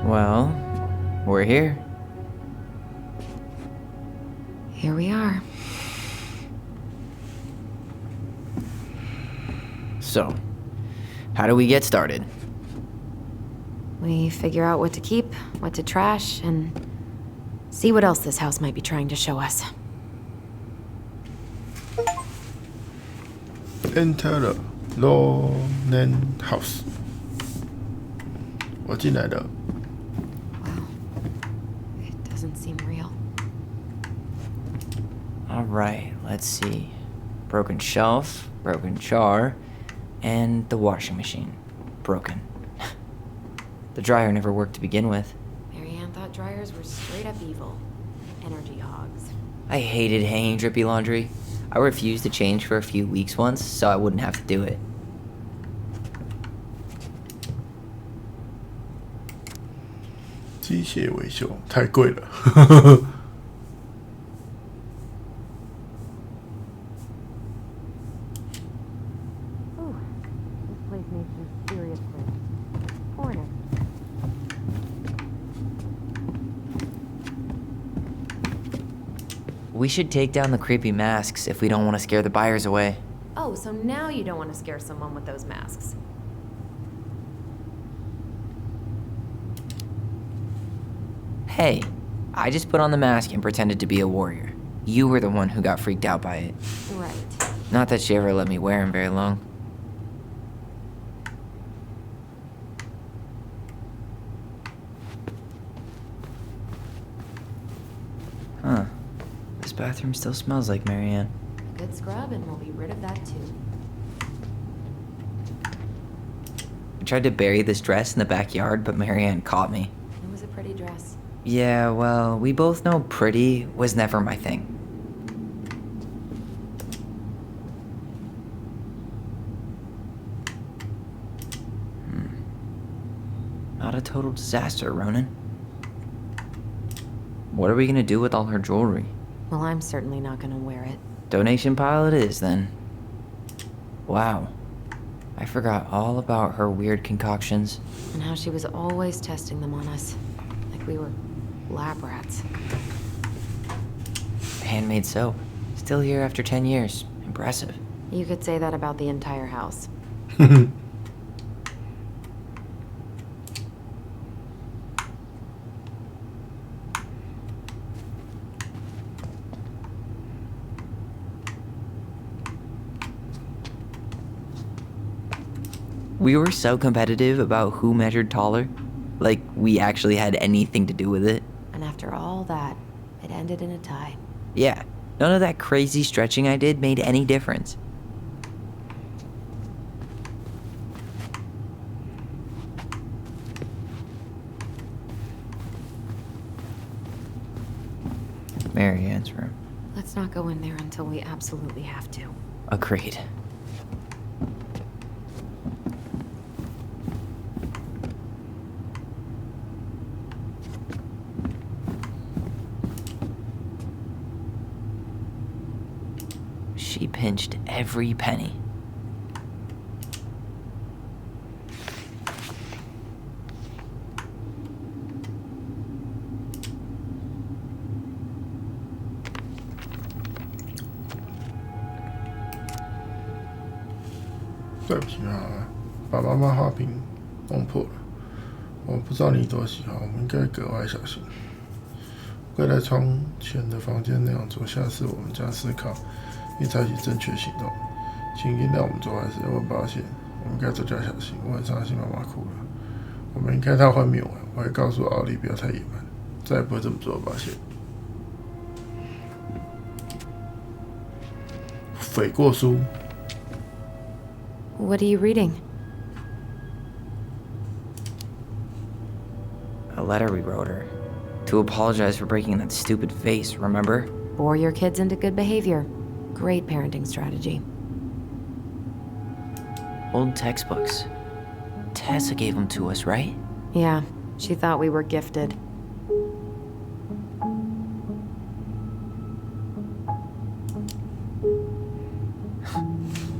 Well, we're here. Here we are. So, how do we get started? We figure out what to keep, what to trash, and see what else this house might be trying to show us. Enter the Ronan house。我进来了。 Wow. It doesn't seem real. Alright, let's see. Broken shelf, broken jar, and the washing machine. Broken. The dryer never worked to begin with. Marianne thought dryers were straight up evil. Energy hogs. I hated hanging drippy laundry. I refused to change for a few weeks once, so I wouldn't have to do it. 机械维修太贵了。Ooh, this place needs some serious work. Corner. We should take down the creepy masks if we don't want to scare the buyers away. Oh, so now you don't want to scare someone with those masks. Hey, I just put on the mask and pretended to be a warrior. You were the one who got freaked out by it. Right. Not that she ever let me wear him very long. Huh. This bathroom still smells like Marianne. Good scrub, and we'll be rid of that too. I tried to bury this dress in the backyard, but Marianne caught me. It was a pretty dress. Yeah, well, we both know pretty was never my thing. Not a total disaster, Ronan. What are we gonna do with all her jewelry? Well, I'm certainly not gonna wear it. Donation pile it is, then. Wow. I forgot all about her weird concoctions. And how she was always testing them on us. Like we were lab rats. Handmade soap. Still here after 10 years. Impressive. You could say that about the entire house. We were so competitive about who measured taller. Like we actually had anything to do with it. And after all that, it ended in a tie. Yeah, none of that crazy stretching I did made any difference. Marianne's room. Let's not go in there until we absolutely have to. Agreed. She pinched every penny.对不起啊，把妈妈花瓶弄破了。我不知道你多喜欢，我们应该格外小心。跪在窗前的房间那样做，下次我们将思考并采取正确行动。请原谅我们做坏事，我很抱歉。我们该多加小心。我很伤心，妈妈哭了。我们应该到外面玩。我会告诉奥利不要太野蛮，再也不会这么做。抱歉。悔过书。 What are you reading? A letter we wrote her. To apologize for breaking that stupid vase, remember? Bore your kids into good behavior. Great parenting strategy. Old textbooks. Tessa gave them to us, right? Yeah, she thought we were gifted.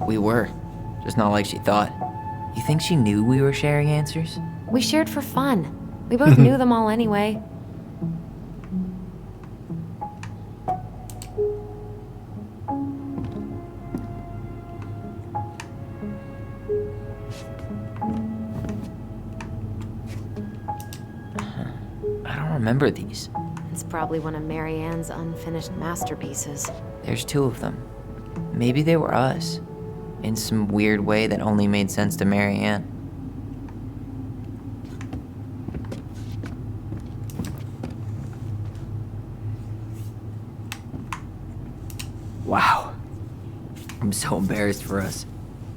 We were. Just not like she thought. You think she knew we were sharing answers? We shared for fun. We both knew them all anyway. I don't remember these. It's probably one of Marianne's unfinished masterpieces. There's 2 of them. Maybe they were us. In some weird way that only made sense to Marianne. Wow. I'm so embarrassed for us.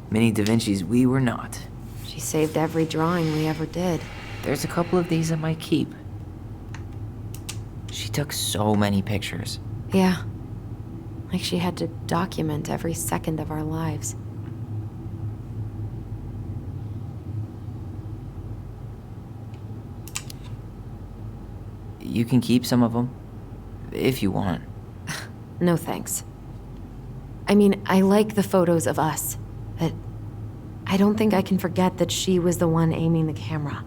Mini Da Vinci's we were not. She saved every drawing we ever did. There's a couple of these I might keep. She took so many pictures. Yeah. Like she had to document every second of our lives. You can keep some of them, if you want. No thanks. I mean, I like the photos of us, but I don't think I can forget that she was the one aiming the camera.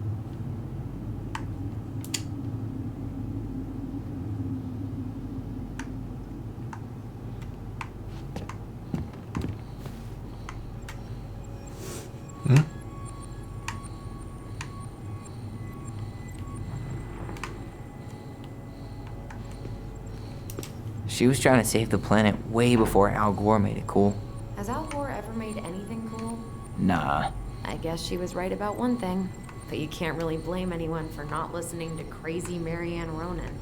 She was trying to save the planet way before Al Gore made it cool. Has Al Gore ever made anything cool? Nah. I guess she was right about one thing, but you can't really blame anyone for not listening to crazy Marianne Ronan.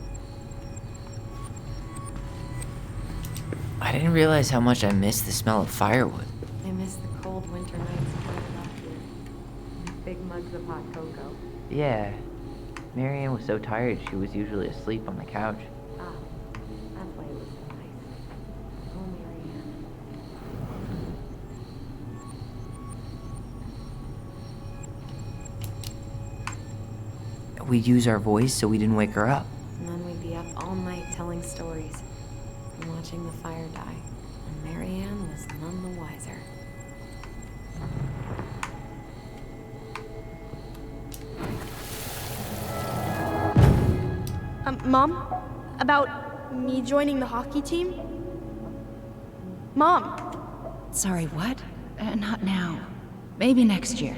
I didn't realize how much I missed the smell of firewood. I miss the cold winter nights out here. Big mugs of hot cocoa. Yeah. Marianne was so tired she was usually asleep on the couch. Ah, that's why it was so nice. Oh, Marianne. We'd use our voice so we didn't wake her up. And then we'd be up all night telling stories and watching the fire die. And Marianne was none the wiser. Mom? About me joining the hockey team? Mom, Sorry, what? Not now. Maybe next year.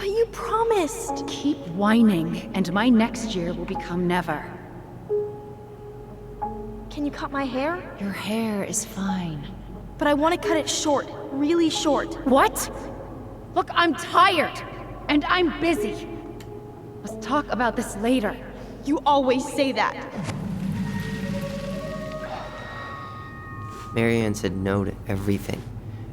but you promised. Keep whining, and my next year will become never. Can you cut my hair? Your hair is fine. But I want to cut it short, really short. What? Look, I'm tired, and I'm busy. Let's talk about this later. You always say that. Marianne said no to everything.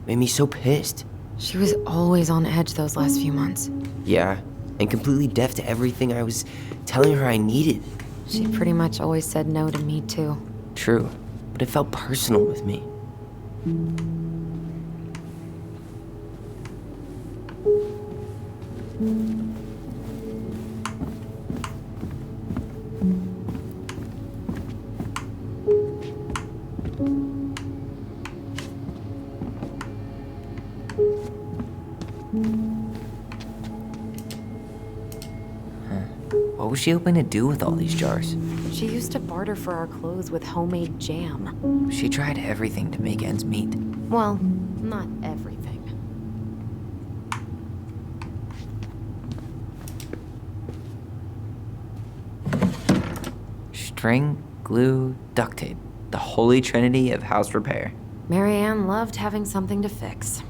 Made me so pissed. She was always on edge those last few months. Yeah, and completely deaf to everything I was telling her I needed. She pretty much always said no to me, too. True, but it felt personal with me. What was she hoping to do with all these jars? She used to barter for our clothes with homemade jam. She tried everything to make ends meet. Well, not everything. String, glue, duct tape. The holy trinity of house repair. Marianne loved having something to fix.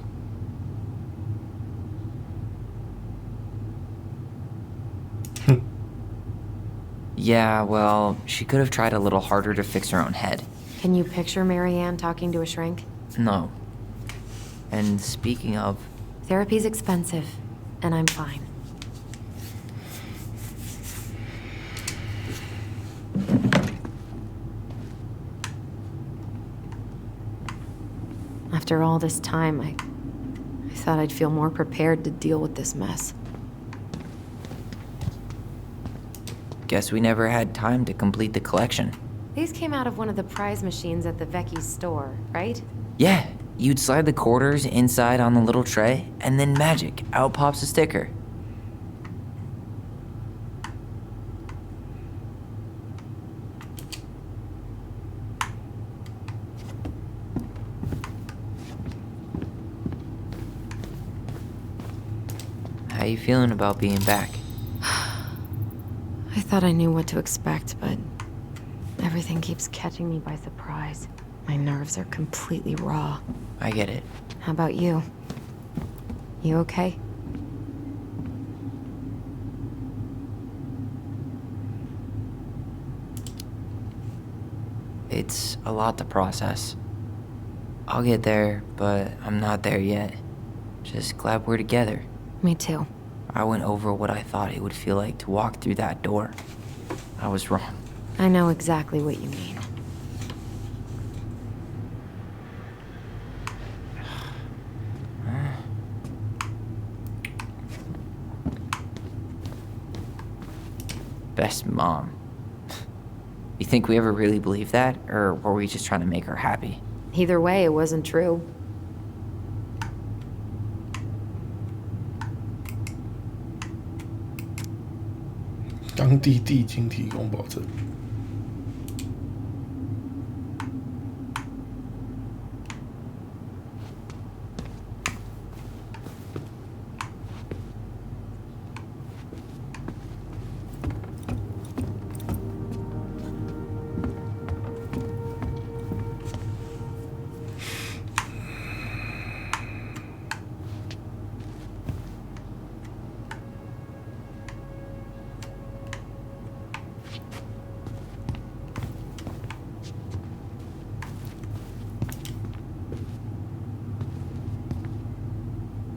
Yeah, well, she could have tried a little harder to fix her own head. Can you picture Marianne talking to a shrink? No. And speaking of, Therapy's expensive, and I'm fine. After all this time, I thought I'd feel more prepared to deal with this mess. Guess we never had time to complete the collection. These came out of one of the prize machines at the Vecchi's store, right? Yeah, you'd slide the quarters inside on the little tray, and then magic, out pops a sticker. How you feeling about being back? I thought I knew what to expect, but everything keeps catching me by surprise. My nerves are completely raw. I get it. How about you? You okay? It's a lot to process. I'll get there, but I'm not there yet. Just glad we're together. Me too. I went over what I thought it would feel like to walk through that door. I was wrong. I know exactly what you mean. Best mom. You think we ever really believed that, or were we just trying to make her happy? Either way, it wasn't true.当地地精提供保证。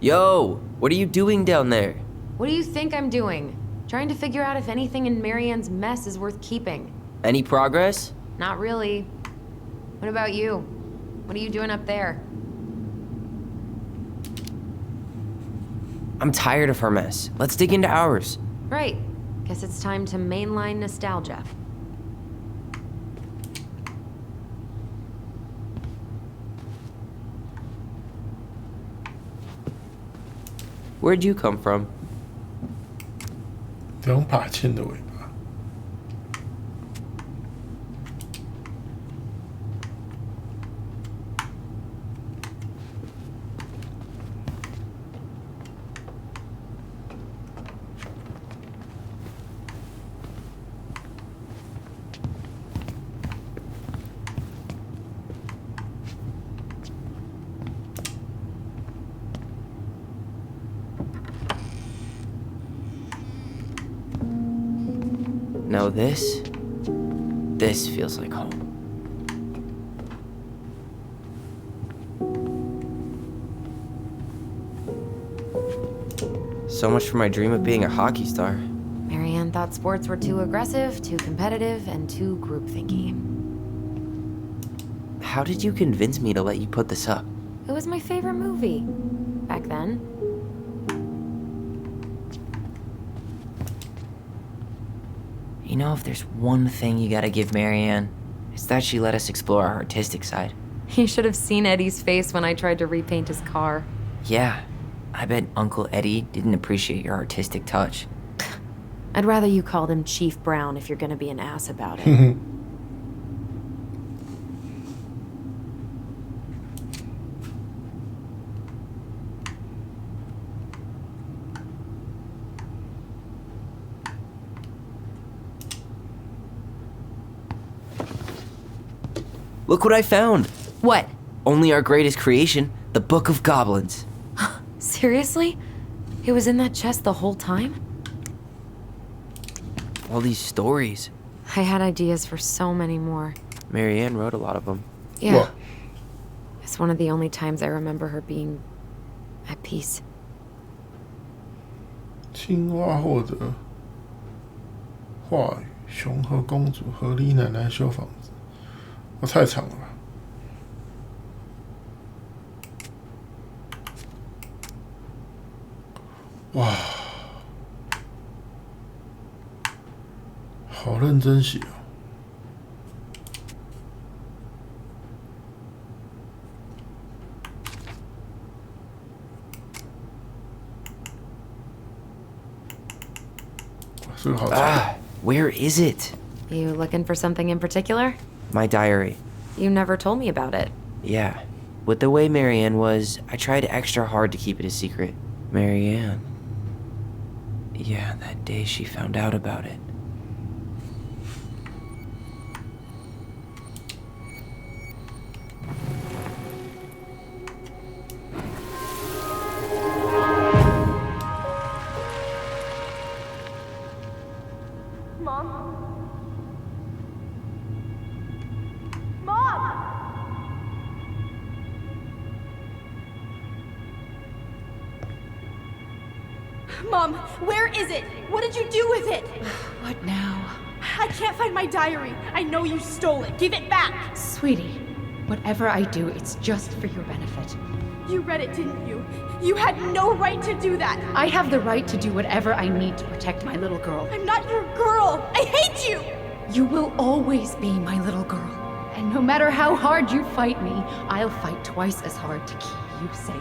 Yo, what are you doing down there? What do you think I'm doing? Trying to figure out if anything in Marianne's mess is worth keeping. Any progress? Not really. What about you? What are you doing up there? I'm tired of her mess. Let's dig into ours. Right. Guess it's time to mainline nostalgia. Where'd you come from? 两把剑的尾巴。No, this feels like home. So much for my dream of being a hockey star. Marianne thought sports were too aggressive, too competitive, and too groupthinky. How did you convince me to let you put this up? It was my favorite movie. Back then. You know, if there's one thing you gotta give Marianne, it's that she let us explore our artistic side. You should have seen Eddie's face when I tried to repaint his car. Yeah, I bet Uncle Eddie didn't appreciate your artistic touch. I'd rather you called him Chief Brown if you're gonna be an ass about it. Look what I found! What? Only our greatest creation, the Book of Goblins. Seriously? It was in that chest the whole time? All these stories. I had ideas for so many more. Marianne wrote a lot of them. Yeah. What? It's one of the only times I remember her being at peace. 青蛙获得话语，熊和公主和李奶奶修房子。我太长了吧？哇，好认真写哦。这个好长。 Where is it? You looking for something in particular? My diary. You never told me about it. Yeah. With the way Marianne was, I tried extra hard to keep it a secret. Marianne. Yeah, that day she found out about it. Mom, where is it? What did you do with it? What now? I can't find my diary. I know you stole it. Give it back. Sweetie, whatever I do, it's just for your benefit. You read it, didn't you? You had no right to do that. I have the right to do whatever I need to protect my little girl. I'm not your girl. I hate you. You will always be my little girl. And no matter how hard you fight me, I'll fight twice as hard to keep you safe.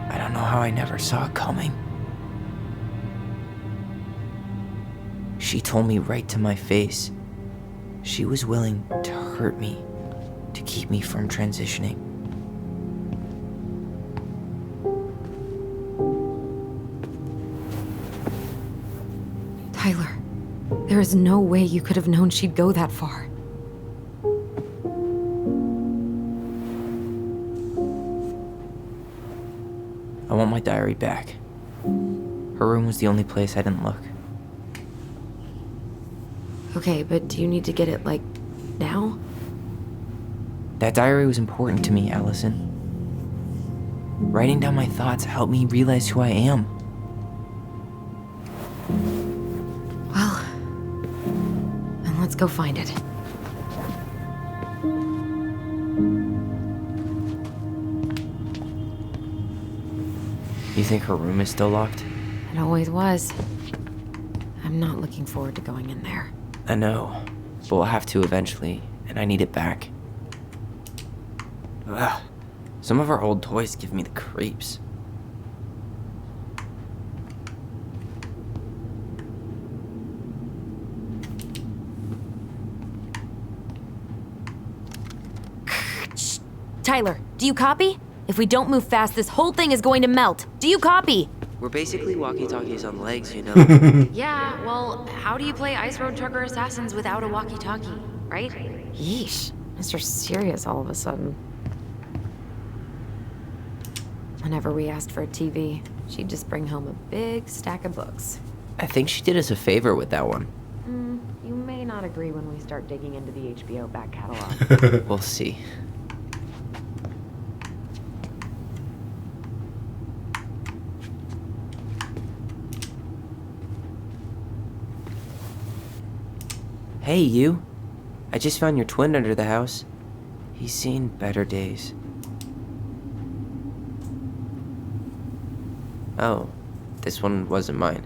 I don't know how I never saw it coming. She told me right to my face. She was willing to hurt me to keep me from transitioning. Tyler, there is no way you could have known she'd go that far. I want my diary back. Her room was the only place I didn't look. Okay, but do you need to get it, like, now? That diary was important to me, Allison. Writing down my thoughts helped me realize who I am. Well, then let's go find it. You think her room is still locked? It always was. I'm not looking forward to going in there. I know, but we'll have to eventually, and I need it back. Ugh. Some of our old toys give me the creeps. Tyler, do you copy? If we don't move fast, this whole thing is going to melt. Do you copy? We're basically walkie-talkies on legs, you know. Yeah, well, how do you play Ice Road Trucker Assassins without a walkie-talkie, right? Yeesh, Mr. Serious all of a sudden. Whenever we asked for a TV, she'd just bring home a big stack of books. I think she did us a favor with that one. You may not agree when we start digging into the HBO back catalog. We'll see. Hey, you. I just found your twin under the house. He's seen better days. Oh, this one wasn't mine.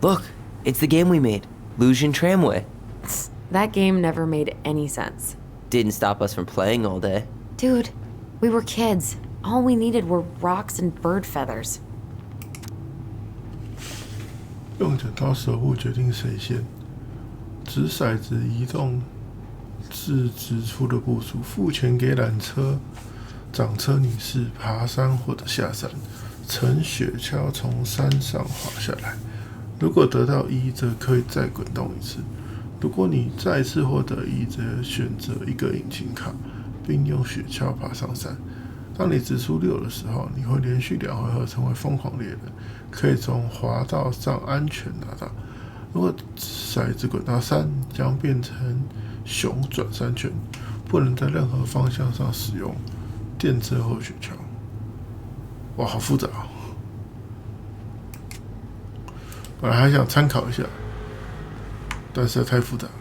Look, it's the game we made, Lusion Tramway. That game never made any sense. Didn't stop us from playing all day. Dude, we were kids. All we needed were rocks and bird feathers. 用剪刀手部决定谁先，掷骰子移动至指出的步数，付钱给缆车掌车女士爬山或者下山，乘雪橇从山上滑下来。如果得到1，则可以再滚动一次。如果你再次获得1，则选择一个引擎卡，并用雪橇爬上山。当你掷出6的时候，你会连续2回合成为疯狂猎人，可以从滑道上安全拿到。如果骰子滚到3，将变成熊转3圈，不能在任何方向上使用电车或雪橇。哇，好复杂哦！本来还想参考一下，但实在太复杂了。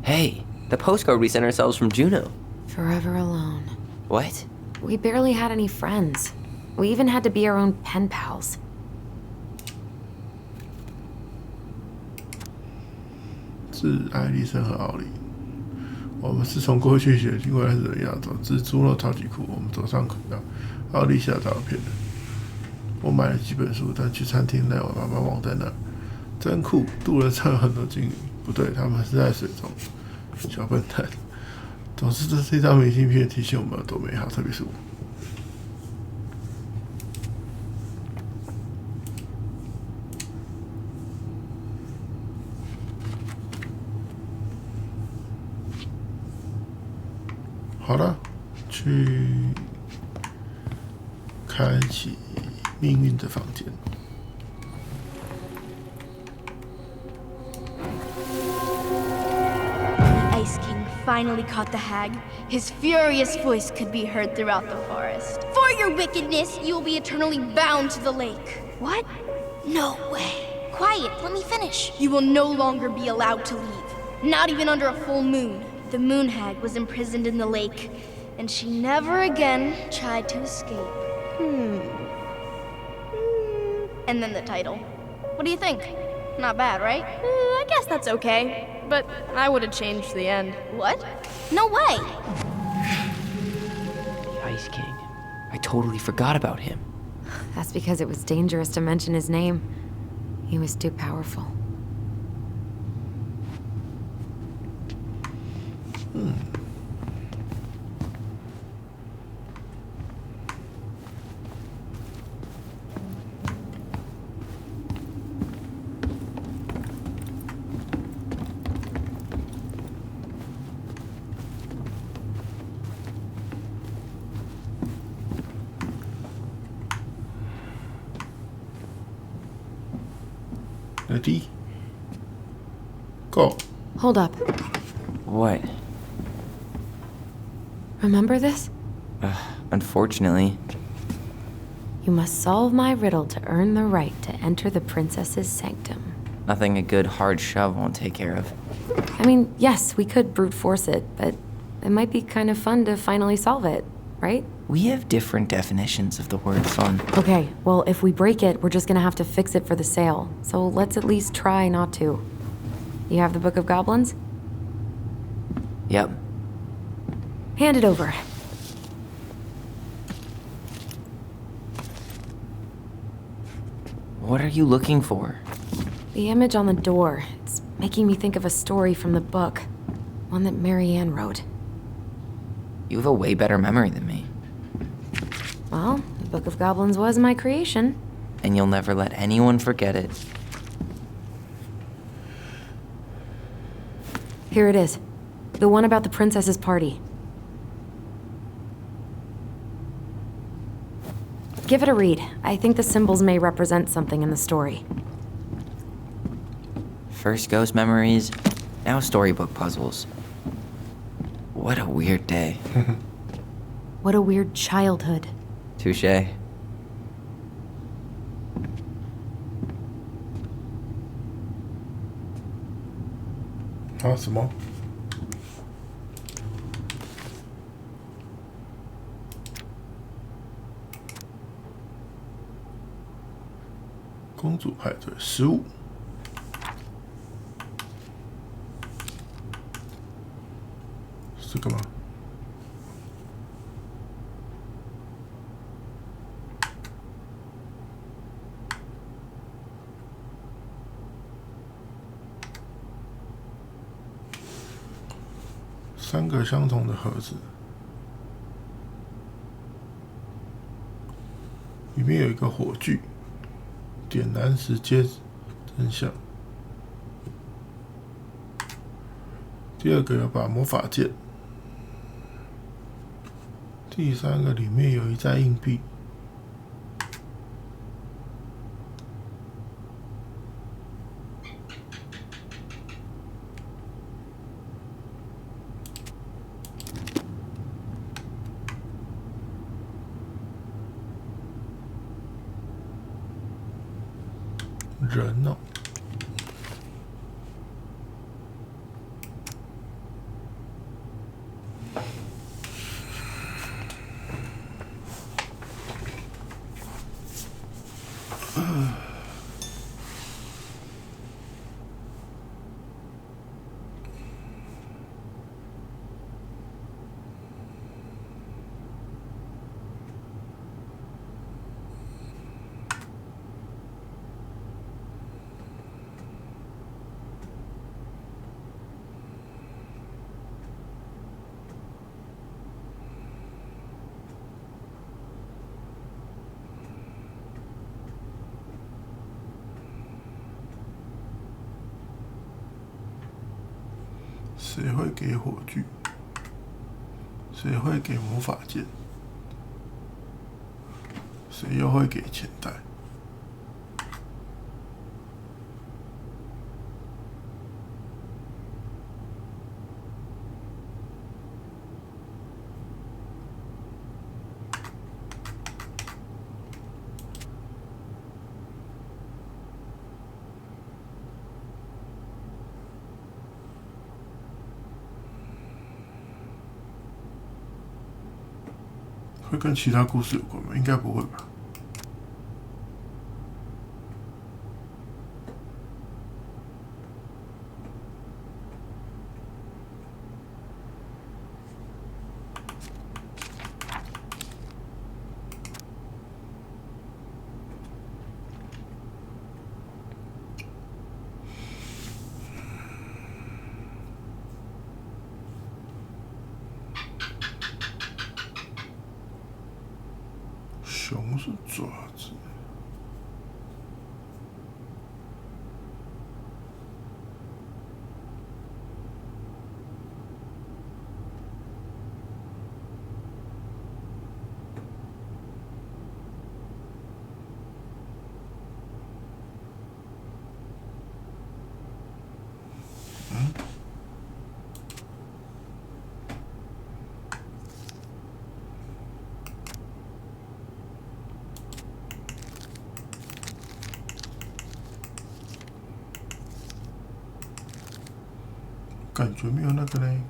Hey, the postcard we sent ourselves from Juneau. Forever alone. What? We barely had any friends. We even had to be our own pen pals. 致爱丽森和奥利，我们是从过去写进过来的亚洲，只猪肉超级酷。我们走上轨道，奥利吓到了骗人。我买了几本书，但去餐厅那晚妈妈忘在那儿。真酷，渡轮上有很多鲸鱼。不对，他们是在水中。小笨蛋。总之，这是一张明信片，提醒我们有多美好，特别是我。好了，去开启命运的房间。Ice King finally caught the hag. His furious voice could be heard throughout the forest. For your wickedness, you will be eternally bound to the lake. What? No way. Quiet, let me finish. You will no longer be allowed to leave. Not even under a full moon. The moon hag was imprisoned in the lake, and she never again tried to escape. And then the title. What do you think? Not bad, right? I guess that's okay. But I would have changed the end. What? No way! The Ice King. I totally forgot about him. That's because it was dangerous to mention his name. He was too powerful. ，Ready, go. Hold up. What? Remember this? Unfortunately. You must solve my riddle to earn the right to enter the princess's sanctum. Nothing a good hard shove won't take care of. I mean, yes, we could brute force it, but it might be kind of fun to finally solve it, right? We have different definitions of the word fun. Okay, well, if we break it, we're just gonna have to fix it for the sale. So let's at least try not to. You have the Book of Goblins? Yep. Hand it over. What are you looking for? The image on the door. It's making me think of a story from the book. One that Marianne wrote. You have a way better memory than me. Well, the Book of Goblins was my creation. And you'll never let anyone forget it. Here it is. The one about the princess's party. Give it a read. I think the symbols may represent something in the story. First ghost memories, now storybook puzzles. What a weird day. What a weird childhood. Touché. Ah, 什么？公主派对15。是干嘛？3个相同的盒子，里面有一个火炬，点燃时揭真相。第二个要把魔法剑，第三个里面有一张硬币。人哦，谁会给火炬？谁会给魔法剑？谁又会给钱袋？会跟其他故事有关吗？应该不会吧。熊是爪子。感觉没有那个嘞。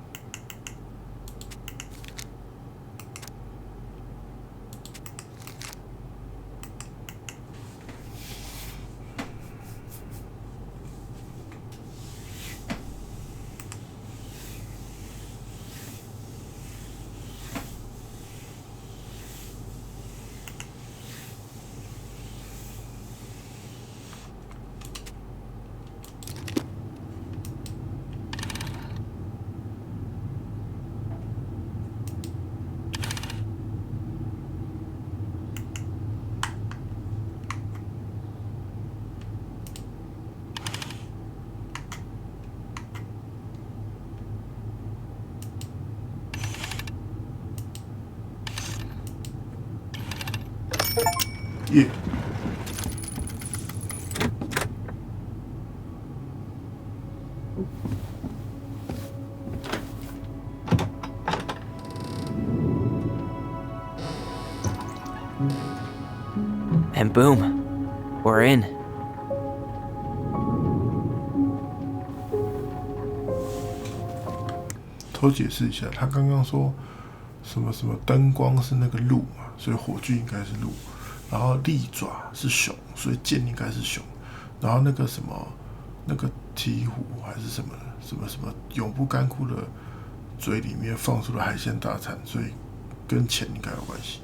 耶！And boom, we're in. 偷解释一下，他刚刚说什么什么灯光是那个鹿嘛，所以火炬应该是鹿。然后利爪是熊，所以剑应该是熊。然后那个什么，那个鹈鹕还是什么永不干枯的嘴里面放出了海鲜大餐，所以跟钱应该有关系。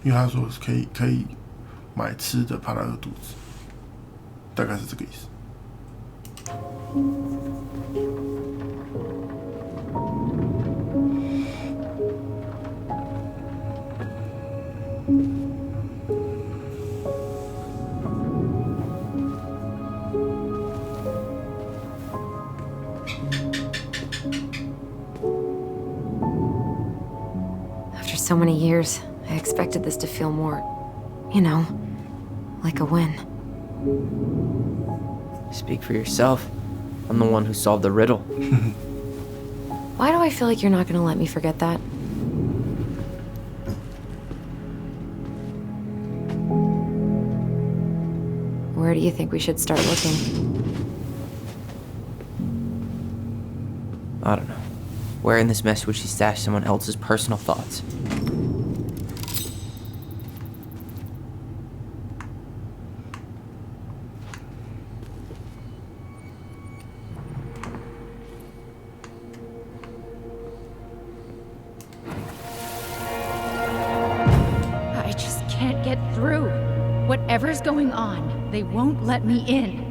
因为他说可以买吃的，怕他饿肚子，大概是这个意思。so many years, I expected this to feel more, you know, like a win. Speak for yourself. I'm the one who solved the riddle. Why do I feel like you're not gonna let me forget that? Where do you think we should start looking? I don't know. Where in this mess would she stash someone else's personal thoughts? I just can't get through. Whatever's going on, they won't let me in.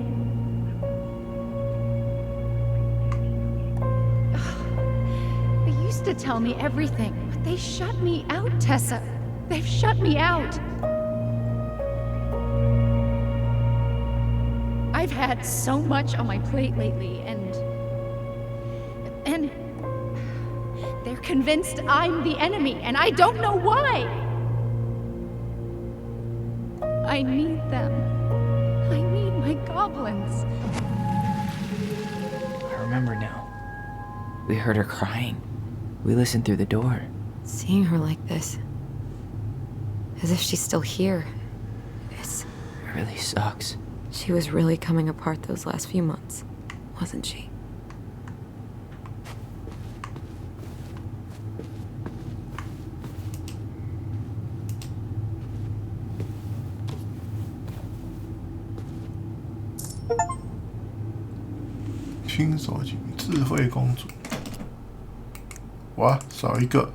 They used to tell me everything, but they shut me out, Tessa. They've shut me out. I've had so much on my plate lately, and they're convinced I'm the enemy, and I don't know why. I need them. I need my goblins. I remember now. We heard her crying. We listened through the door. Seeing her like this, as if she's still here, It really sucks. she was really coming apart those last few months, wasn't she?新手机智慧公主，哇，少一个。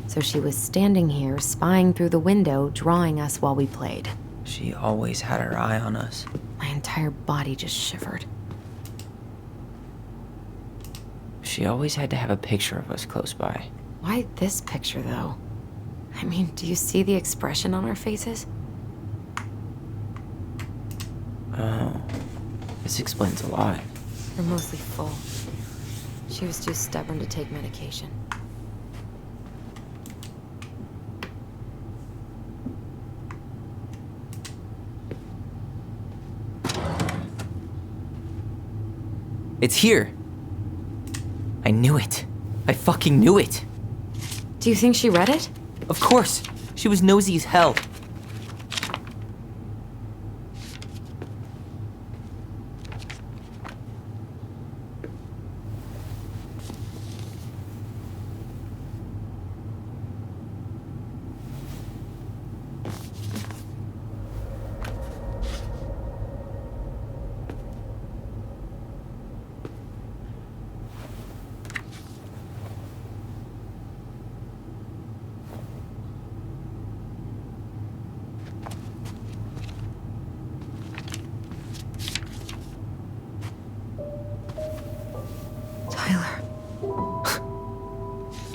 So she was standing here, spying through the window, drawing us while we played. She always had her eye on us. My entire body just shivered. She always had to have a picture of us close by. Why this picture, though? I mean, do you see the expression on our faces? Oh, this explains a lot. We're mostly full. She was too stubborn to take medication. It's here. I knew it. I fucking knew it. Do you think she read it? Of course. She was nosy as hell.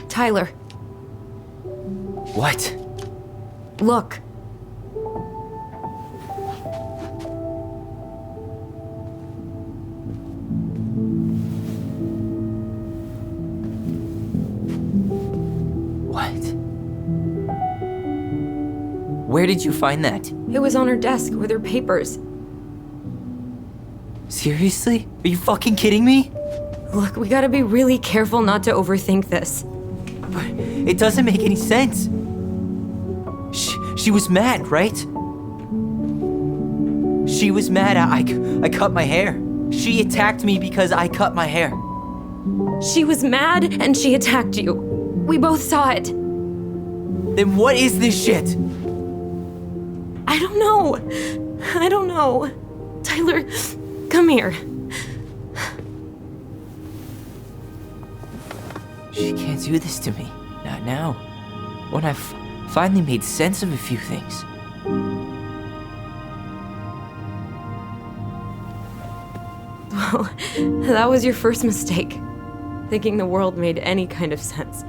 Tyler. What? Look. What? Where did you find that? It was on her desk with her papers. Seriously? Are you fucking kidding me? Look, we gotta be really careful not to overthink this. But it doesn't make any sense. She was mad, right? She was mad I cut my hair. She attacked me because I cut my hair. She was mad and she attacked you. We both saw it. Then what is this shit? I don't know. I don't know. Tyler, come here. She can't do this to me. Not now. When I've finally made sense of a few things. Well, that was your first mistake. Thinking the world made any kind of sense.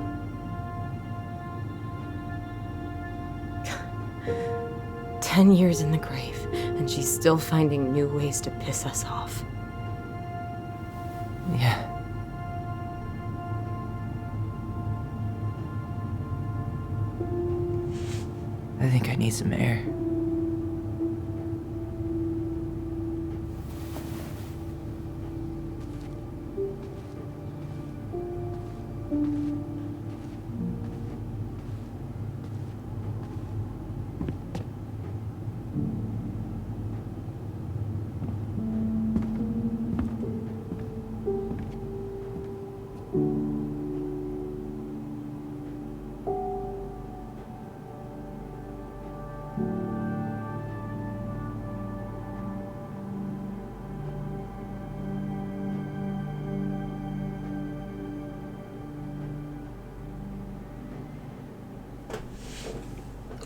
"10 years in the grave, And she's still finding new ways to piss us off. Yeah. I think I need some air.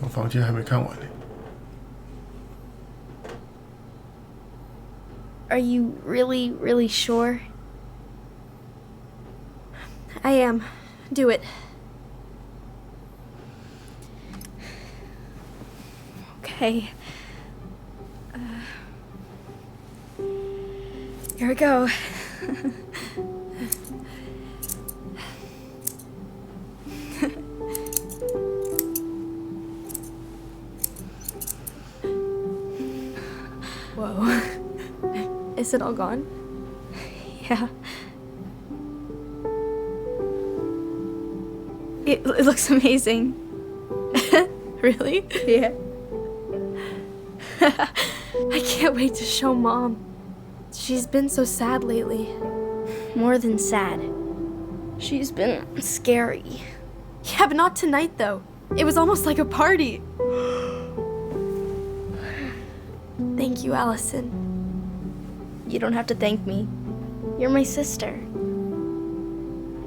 我房间还没看完呢。 Are you really, really sure? I am. Do it. Okay. Here we go. Whoa. Is it all gone? Yeah. It looks amazing. Really? Yeah. I can't wait to show Mom. She's been so sad lately. More than sad. She's been scary. Yeah, but not tonight though. It was almost like a party. Thank you, Allison. You don't have to thank me. You're my sister.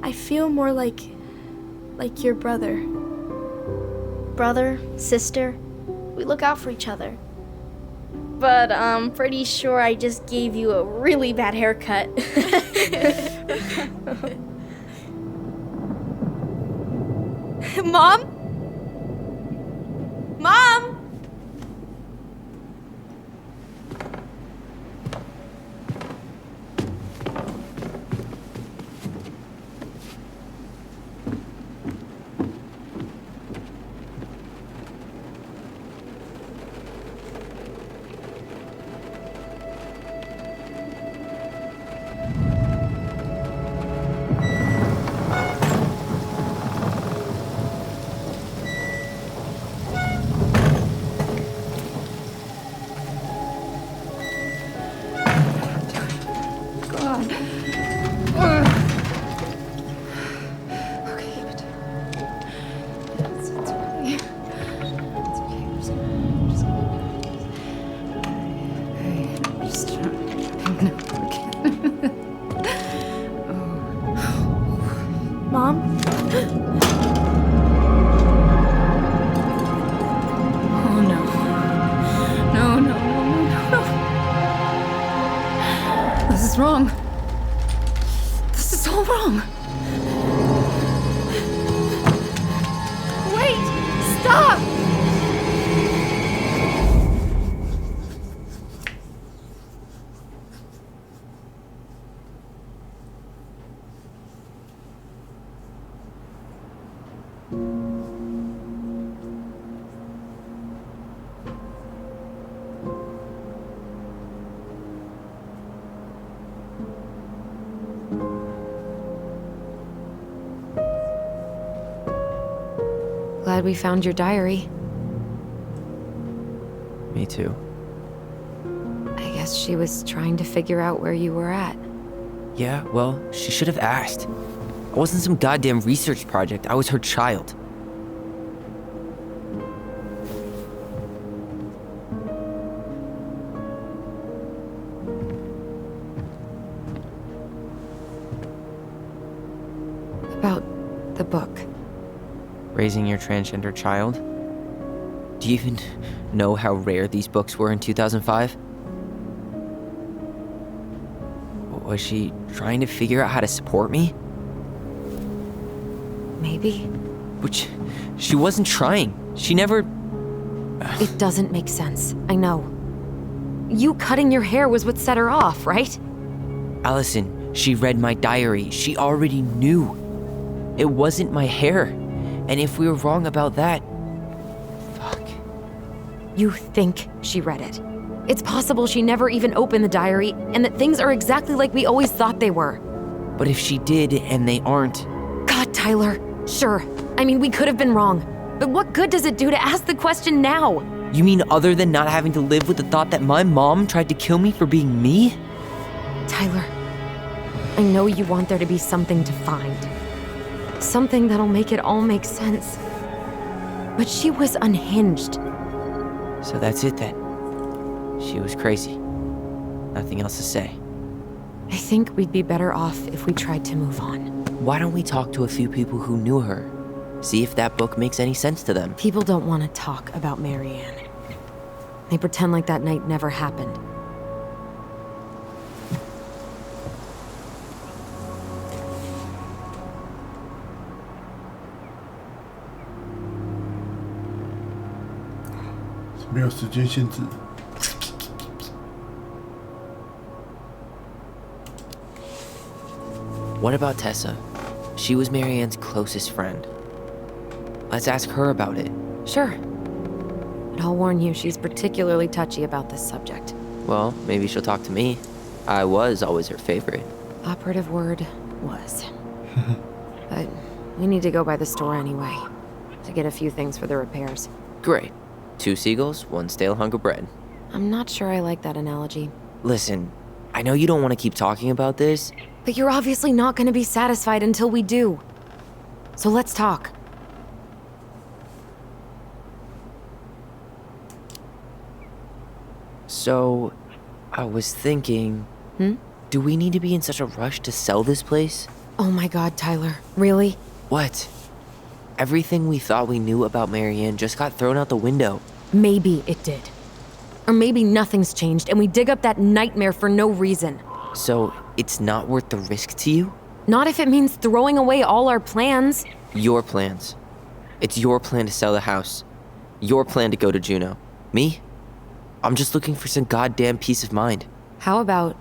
I feel more like your brother. Brother, sister, we look out for each other. But I'm pretty sure I just gave you a really bad haircut. Mom? Mom? Mom? Oh no. No, no, no, no, no, no. This is wrong. This is all wrong. Wait! Stop! Glad we found your diary. Me too. I guess she was trying to figure out where you were at. Yeah, well, she should have asked. I wasn't some goddamn research project. I was her child. About the book. Raising your transgender child? Do you even know how rare these books were in 2005? Was she trying to figure out how to support me? Maybe. Which, she wasn't trying. She never... It doesn't make sense. I know. you cutting your hair was what set her off, right? Allison, she read my diary. She already knew. It wasn't my hair. And if we were wrong about that... Fuck. You think she read it. It's possible she never even opened the diary, and that things are exactly like we always thought they were. But if she did, and they aren't... God, Tyler. Sure. I mean, we could have been wrong. But what good does it do to ask the question now? You mean other than not having to live with the thought that my mom tried to kill me for being me? Tyler, I know you want there to be something to find. Something that'll make it all make sense. But she was unhinged. So that's it then. She was crazy. Nothing else to say. I think we'd be better off if we tried to move on. Why don't we talk to a few people who knew her? See if that book makes any sense to them. People don't want to talk about Marianne. They pretend like that night never happened.没有时间限制。 What about Tessa? She was Marianne's closest friend. Let's ask her about it. Sure. But I'll warn you, she's particularly touchy about this subject. Well, maybe she'll talk to me. I was always her favorite. Operative word was. But we need to go by the store anyway, to get a few things for the repairs. Great. 2 seagulls, 1 stale hunk of bread. I'm not sure I like that analogy. Listen, I know you don't want to keep talking about this. But you're obviously not going to be satisfied until we do. So let's talk. So, I was thinking... Do we need to be in such a rush to sell this place? Oh my god, Tyler. Really? What? Everything we thought we knew about Marianne just got thrown out the window. Maybe it did. Or maybe nothing's changed and we dig up that nightmare for no reason. So, it's not worth the risk to you? Not if it means throwing away all our plans. Your plans. It's your plan to sell the house. Your plan to go to Juneau. Me? I'm just looking for some goddamn peace of mind. How about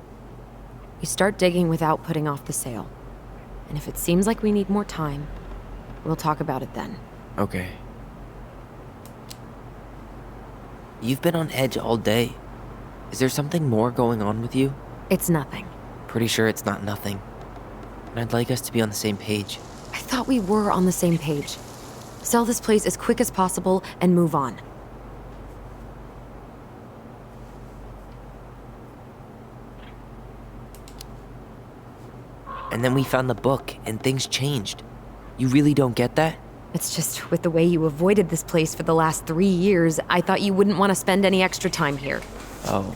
we start digging without putting off the sale? And if it seems like we need more time, we'll talk about it then. Okay. You've been on edge all day. Is there something more going on with you? It's nothing. Pretty sure it's not nothing. And I'd like us to be on the same page. I thought we were on the same page. Sell this place as quick as possible and move on. And then we found the book, and things changed. You really don't get that? It's just with the way you avoided this place for the last 3 years, I thought you wouldn't want to spend any extra time here. Oh.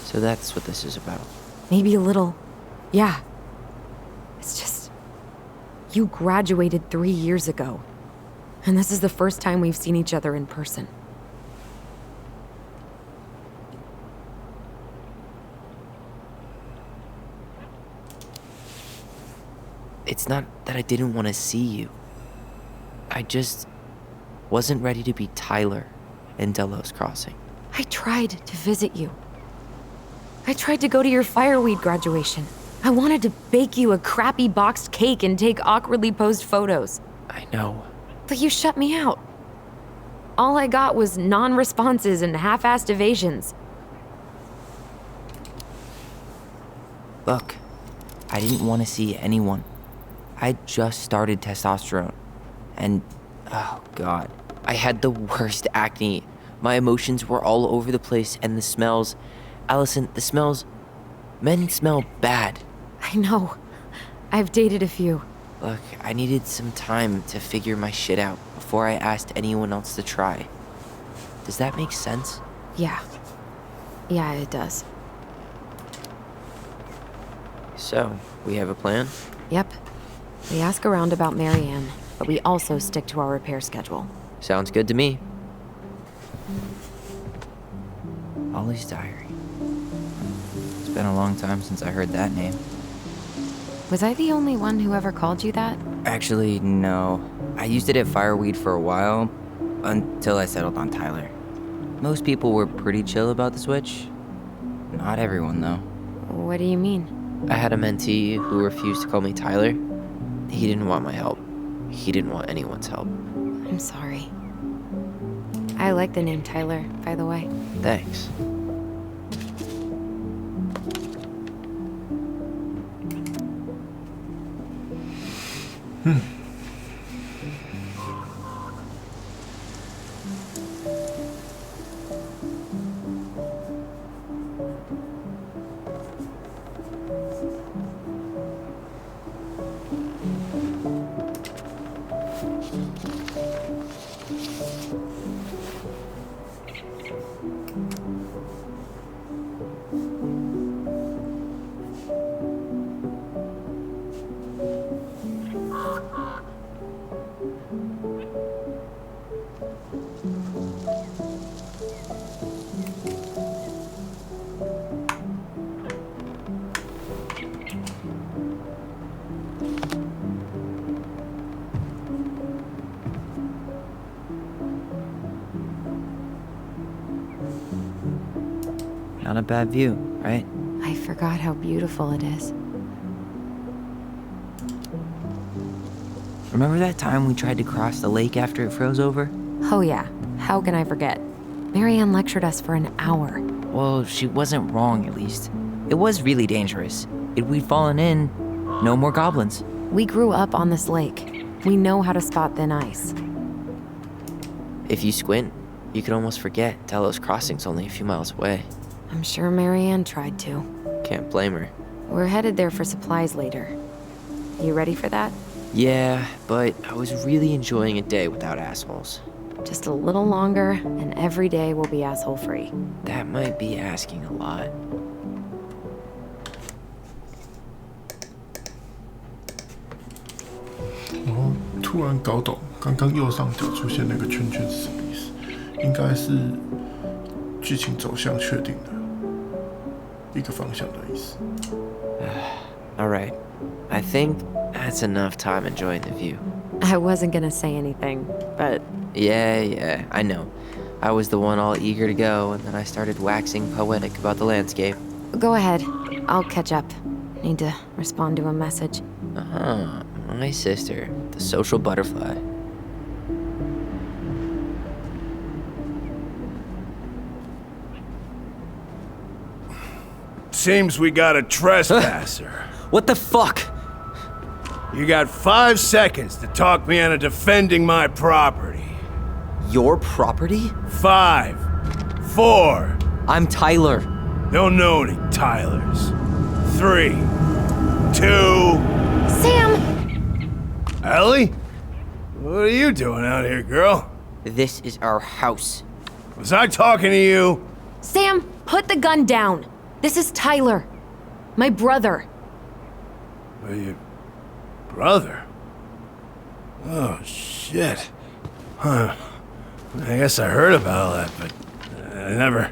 So that's what this is about. Maybe a little. Yeah. It's just... You graduated 3 years ago. And this is the first time we've seen each other in person. It's not that I didn't want to see you. I just wasn't ready to be Tyler in Delos Crossing. I tried to visit you. I tried to go to your fireweed graduation. I wanted to bake you a crappy boxed cake and take awkwardly posed photos. I know. But you shut me out. All I got was non-responses and half-assed evasions. Look, I didn't want to see anyone. I just started testosterone. And, oh god, I had the worst acne. My emotions were all over the place, and the smells... Allison, the smells... Men smell bad. I know. I've dated a few. Look, I needed some time to figure my shit out before I asked anyone else to try. Does that make sense? Yeah. Yeah, it does. So, we have a plan? Yep. We ask around about Marianne, but we also stick to our repair schedule. Sounds good to me. Ollie's diary. It's been a long time since I heard that name. Was I the only one who ever called you that? Actually, no. I used it at Fireweed for a while, until I settled on Tyler. Most people were pretty chill about the switch. Not everyone, though. What do you mean? I had a mentee who refused to call me Tyler. He didn't want my help. He didn't want anyone's help. I'm sorry. I like the name Tyler, by the way. Thanks. Not a bad view, right? I forgot how beautiful it is. Remember that time we tried to cross the lake after it froze over? Oh yeah, how can I forget? Marianne lectured us for an hour. Well, she wasn't wrong, at least. It was really dangerous. If we'd fallen in, no more goblins. We grew up on this lake. We know how to spot thin ice. If you squint, you could almost forget Delos Crossing's only a few miles away. I'm sure Marianne tried to. Can't blame her. We're headed there for supplies later. You ready for that? Yeah, but I was really enjoying a day without assholes. Just a little longer, and every day will be asshole-free. That might be asking a lot.突然搞懂刚刚右上角出现那个圈圈是什么意思，应该是剧情走向确定的一个方向的意思。Alright, I think that's enough time enjoying the view. I wasn't gonna say anything, but... Yeah, I know. I was the one all eager to go, and then I started waxing poetic about the landscape. Go ahead. I'll catch up. Need to respond to a message. Uh-huh. My sister, the social butterfly. Seems we got a trespasser. What the fuck? You got 5 seconds to talk me into defending my property. Your property? 5, 4. I'm Tyler. Don't know any Tylers. 3, 2. Sam! Ellie? What are you doing out here, girl? This is our house. Was I talking to you? Sam, put the gun down. This is Tyler. My brother. Are you... brother? Oh, shit. Huh. I guess I heard about all that, but I never...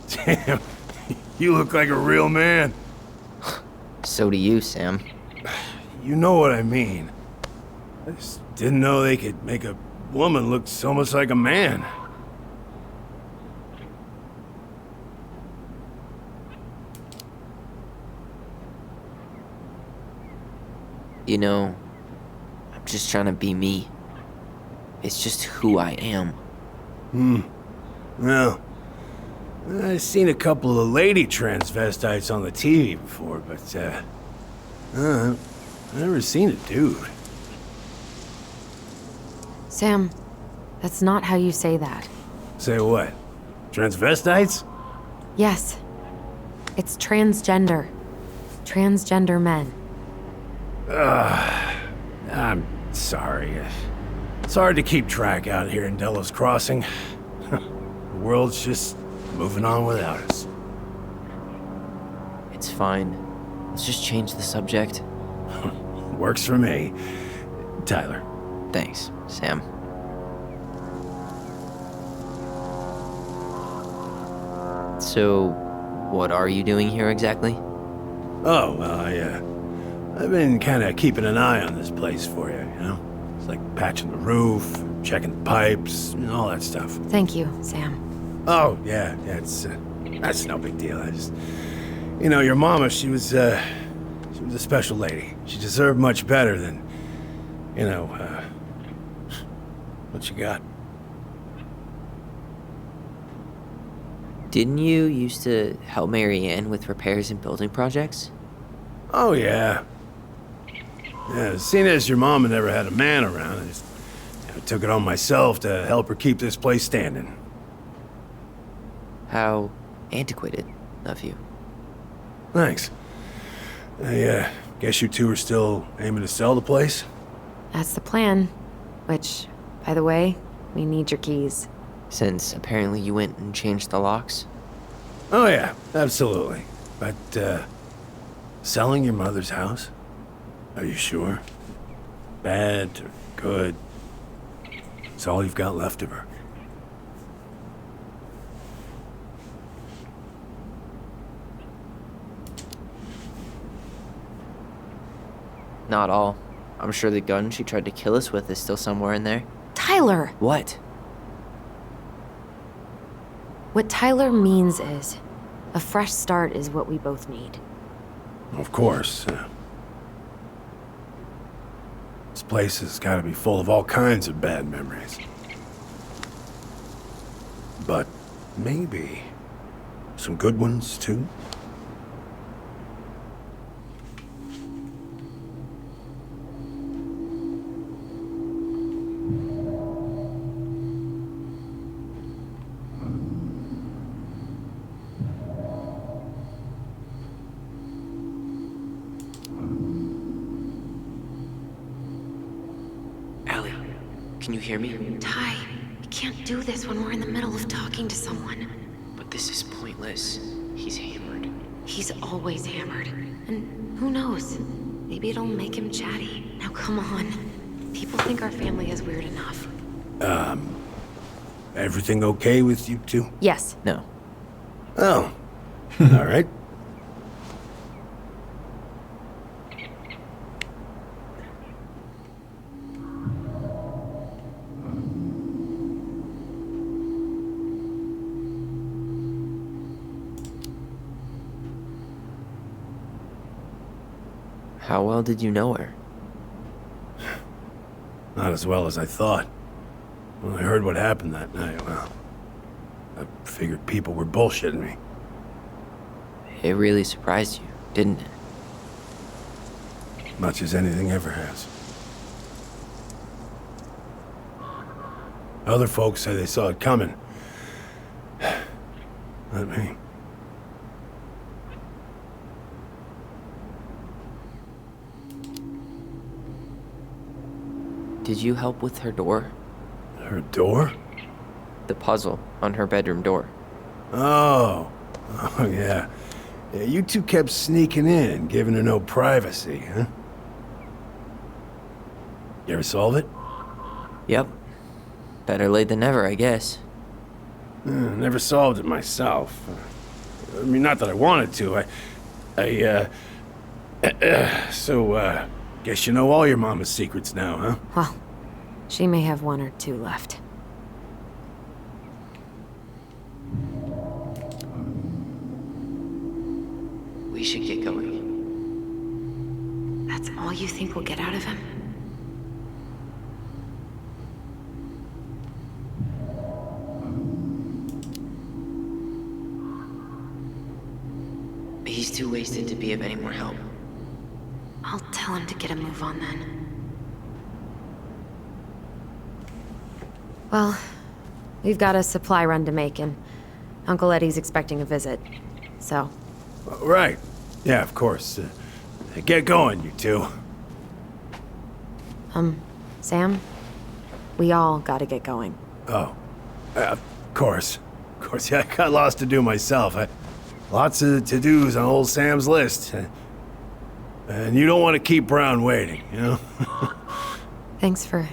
Damn, you look like a real man. So do you, Sam. You know what I mean. I just didn't know they could make a woman look so much like a man. You know, I'm just trying to be me. It's just who I am. Well, I've seen a couple of lady transvestites on the TV before, but, I've never seen a dude. Sam, that's not how you say that. Say what? Transvestites? Yes. It's transgender. Transgender men. I'm sorry. It's hard to keep track out here in Delos Crossing. The world's just moving on without us. It's fine. Let's just change the subject. Works for me. Tyler. Thanks, Sam. So, what are you doing here exactly? Oh, well, I've been kind of keeping an eye on this place for you, you know? It's like patching the roof, checking the pipes, and all that stuff. Thank you, Sam. Oh, yeah, that's no big deal. Your mama, she was a special lady. She deserved much better than, what you got. Didn't you used to help Mary Ann with repairs and building projects? Oh, yeah. Yeah, seeing as your mama never had a man around, I took it on myself to help her keep this place standing. How antiquated of you. Thanks. I guess you two are still aiming to sell the place? That's the plan. Which, by the way, we need your keys. Since apparently you went and changed the locks? Oh yeah, absolutely. But, selling your mother's house? Are you sure? Bad or good? It's all you've got left of her. Not all. I'm sure the gun she tried to kill us with is still somewhere in there. Tyler! What? What Tyler means is, a fresh start is what we both need. Of course. This place has got to be full of all kinds of bad memories. But maybe some good ones, too? Allie, can you hear me? Ty, you can't do this when we're in the middle of talking to someone. But this is pointless. He's hammered. He's always hammered. And who knows? Maybe it'll make him chatty. Now come on. People think our family is weird enough. Everything okay with you two? Yes. No. Oh. All right. How well did you know her? Not as well as I thought. When I heard what happened that night, well, I figured people were bullshitting me. It really surprised you, didn't it? Much as anything ever has. Other folks say they saw it coming. Not me. Did you help with her door? Her door? The puzzle on her bedroom door. Oh, yeah. Yeah, you two kept sneaking in, giving her no privacy, huh? You ever solve it? Yep. Better late than never, I guess. Never solved it myself. I mean, not that I wanted to. So, guess you know all your mama's secrets now, huh? Well, she may have one or two left. We should get going. That's all you think we'll get out of him? He's too wasted to be of any more help. I'll tell him to get a move on then. Well, we've got a supply run to make, and Uncle Eddie's expecting a visit. So, Right. Yeah, of course. Get going, you two. Sam, we all gotta get going. Oh, of course. Of course, yeah, I got lots to do myself. Lots of to-dos on old Sam's list. And you don't want to keep Brown waiting, you know? Thanks for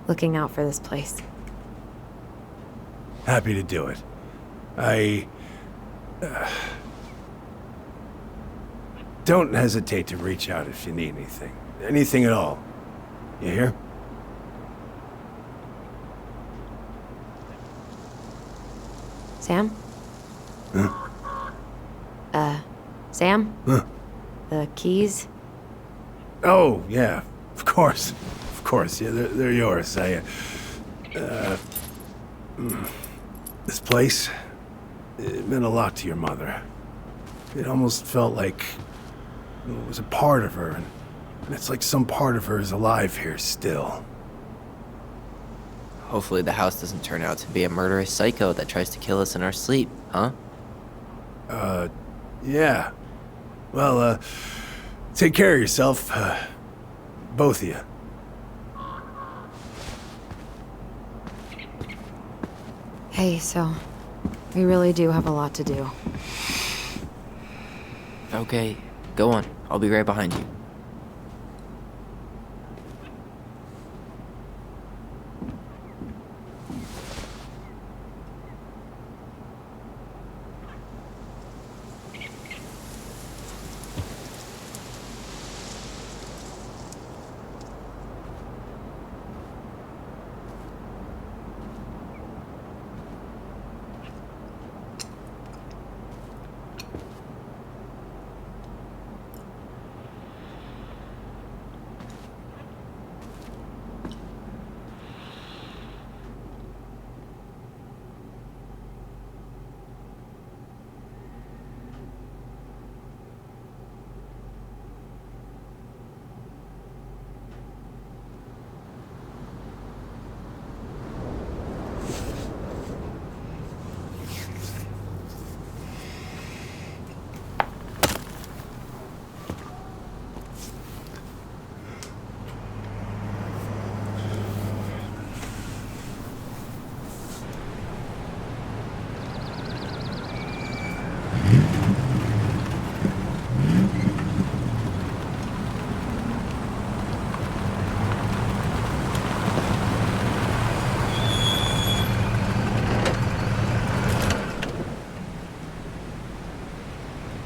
looking out for this place. Happy to do it. Don't hesitate to reach out if you need anything. Anything at all. You hear? Sam? Sam? Huh? The keys? Oh, yeah, of course. Of course, yeah, they're yours. This place, it meant a lot to your mother. It almost felt like it was a part of her, and it's like some part of her is alive here still. Hopefully the house doesn't turn out to be a murderous psycho that tries to kill us in our sleep, huh? Yeah. Well, take care of yourself, both of you. Hey, so we really do have a lot to do. Okay, go on. I'll be right behind you.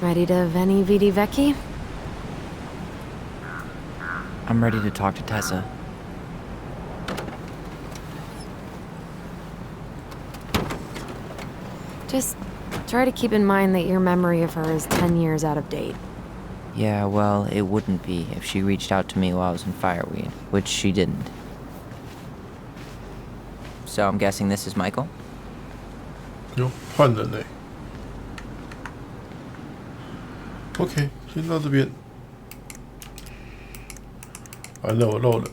Ready to Veni Vidi Vici? I'm ready to talk to Tessa. Just try to keep in mind that your memory of her is 10 years out of date. Yeah, well, it wouldn't be if she reached out to me while I was in Fireweed, which she didn't. So I'm guessing this is Michael? 哟，换人嘞。OK， 先到这边。完了，我漏了。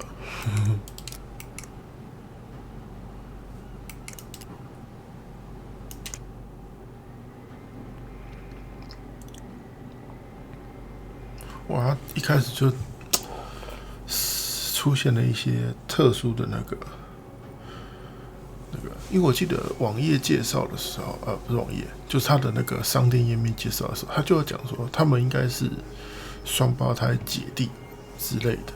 哇，一开始就出现了一些特殊的那个，因为我记得网页介绍的时候，不是网页，就是他的那个商店页面介绍的时候，他就有讲说他们应该是双胞胎姐弟之类的，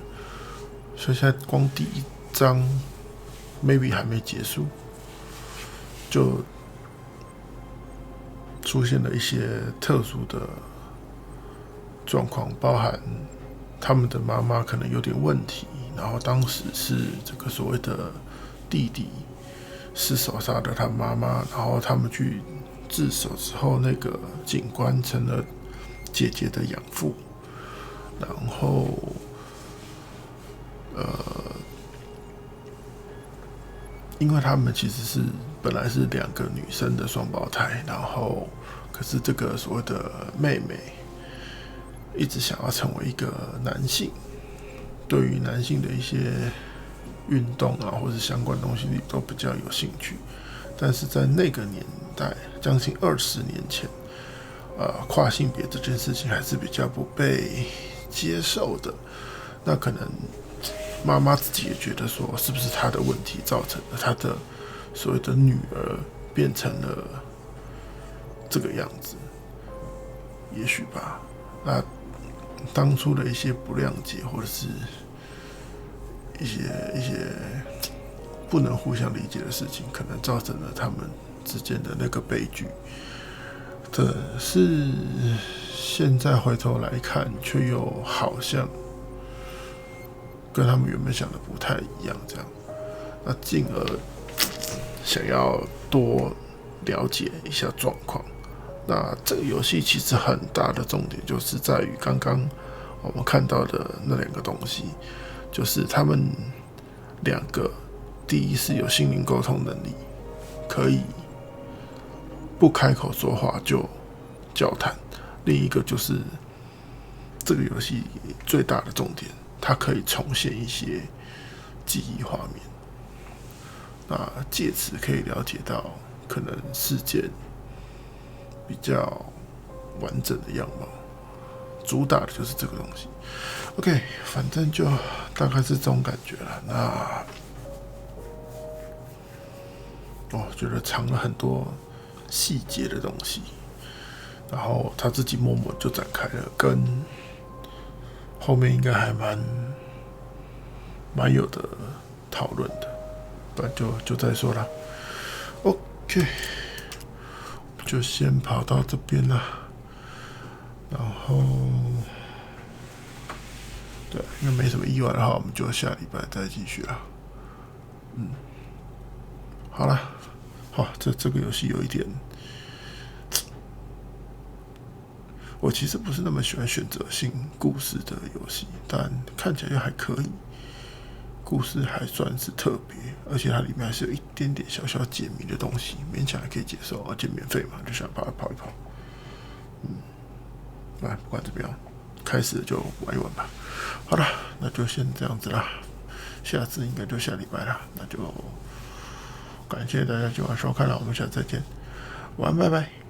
所以现在光第一章 maybe 还没结束，就出现了一些特殊的状况，包含他们的妈妈可能有点问题，然后当时是这个所谓的弟弟失手杀了他妈妈，然后他们去自首之后，那个警官成了姐姐的养父，然后因为他们其实是本来是2个女生的双胞胎，然后可是这个所谓的妹妹一直想要成为一个男性，对于男性的一些运动啊，或是相关东西都比较有兴趣，但是在那个年代，将近20年前，跨性别这件事情还是比较不被接受的。那可能妈妈自己也觉得说，是不是她的问题造成了她的所谓的女儿变成了这个样子？也许吧。那当初的一些不谅解，或者是一些不能互相理解的事情，可能造成了他们之间的那个悲剧。可是现在回头来看，却又好像跟他们原本想的不太一样，这样，那进而想要多了解一下状况。那这个游戏其实很大的重点就是在于刚刚我们看到的那两个东西，就是他们两个，第一是有心灵沟通能力，可以不开口说话就交谈；另一个就是这个游戏最大的重点，它可以重现一些记忆画面。那借此可以了解到可能事件比较完整的样貌，主打的就是这个东西。OK， 反正就大概是这种感觉了。那觉得藏了很多细节的东西，然后他自己默默就展开了，跟后面应该还蛮有的讨论的，不然就再说了。OK， 就先跑到这边了，然后对，因为没什么意外的话，我们就下礼拜再继续了。好了，好，这个游戏有一点，我其实不是那么喜欢选择性故事的游戏，但看起来又还可以，故事还算是特别，而且它里面还是有一点点小小解谜的东西，勉强还可以接受，而且免费嘛，就想跑一跑。不管怎么样，开始就玩一玩吧。好了，那就先这样子啦，下次应该就下礼拜啦，那就感谢大家今晚收看了，我们下次再见，晚安，拜拜。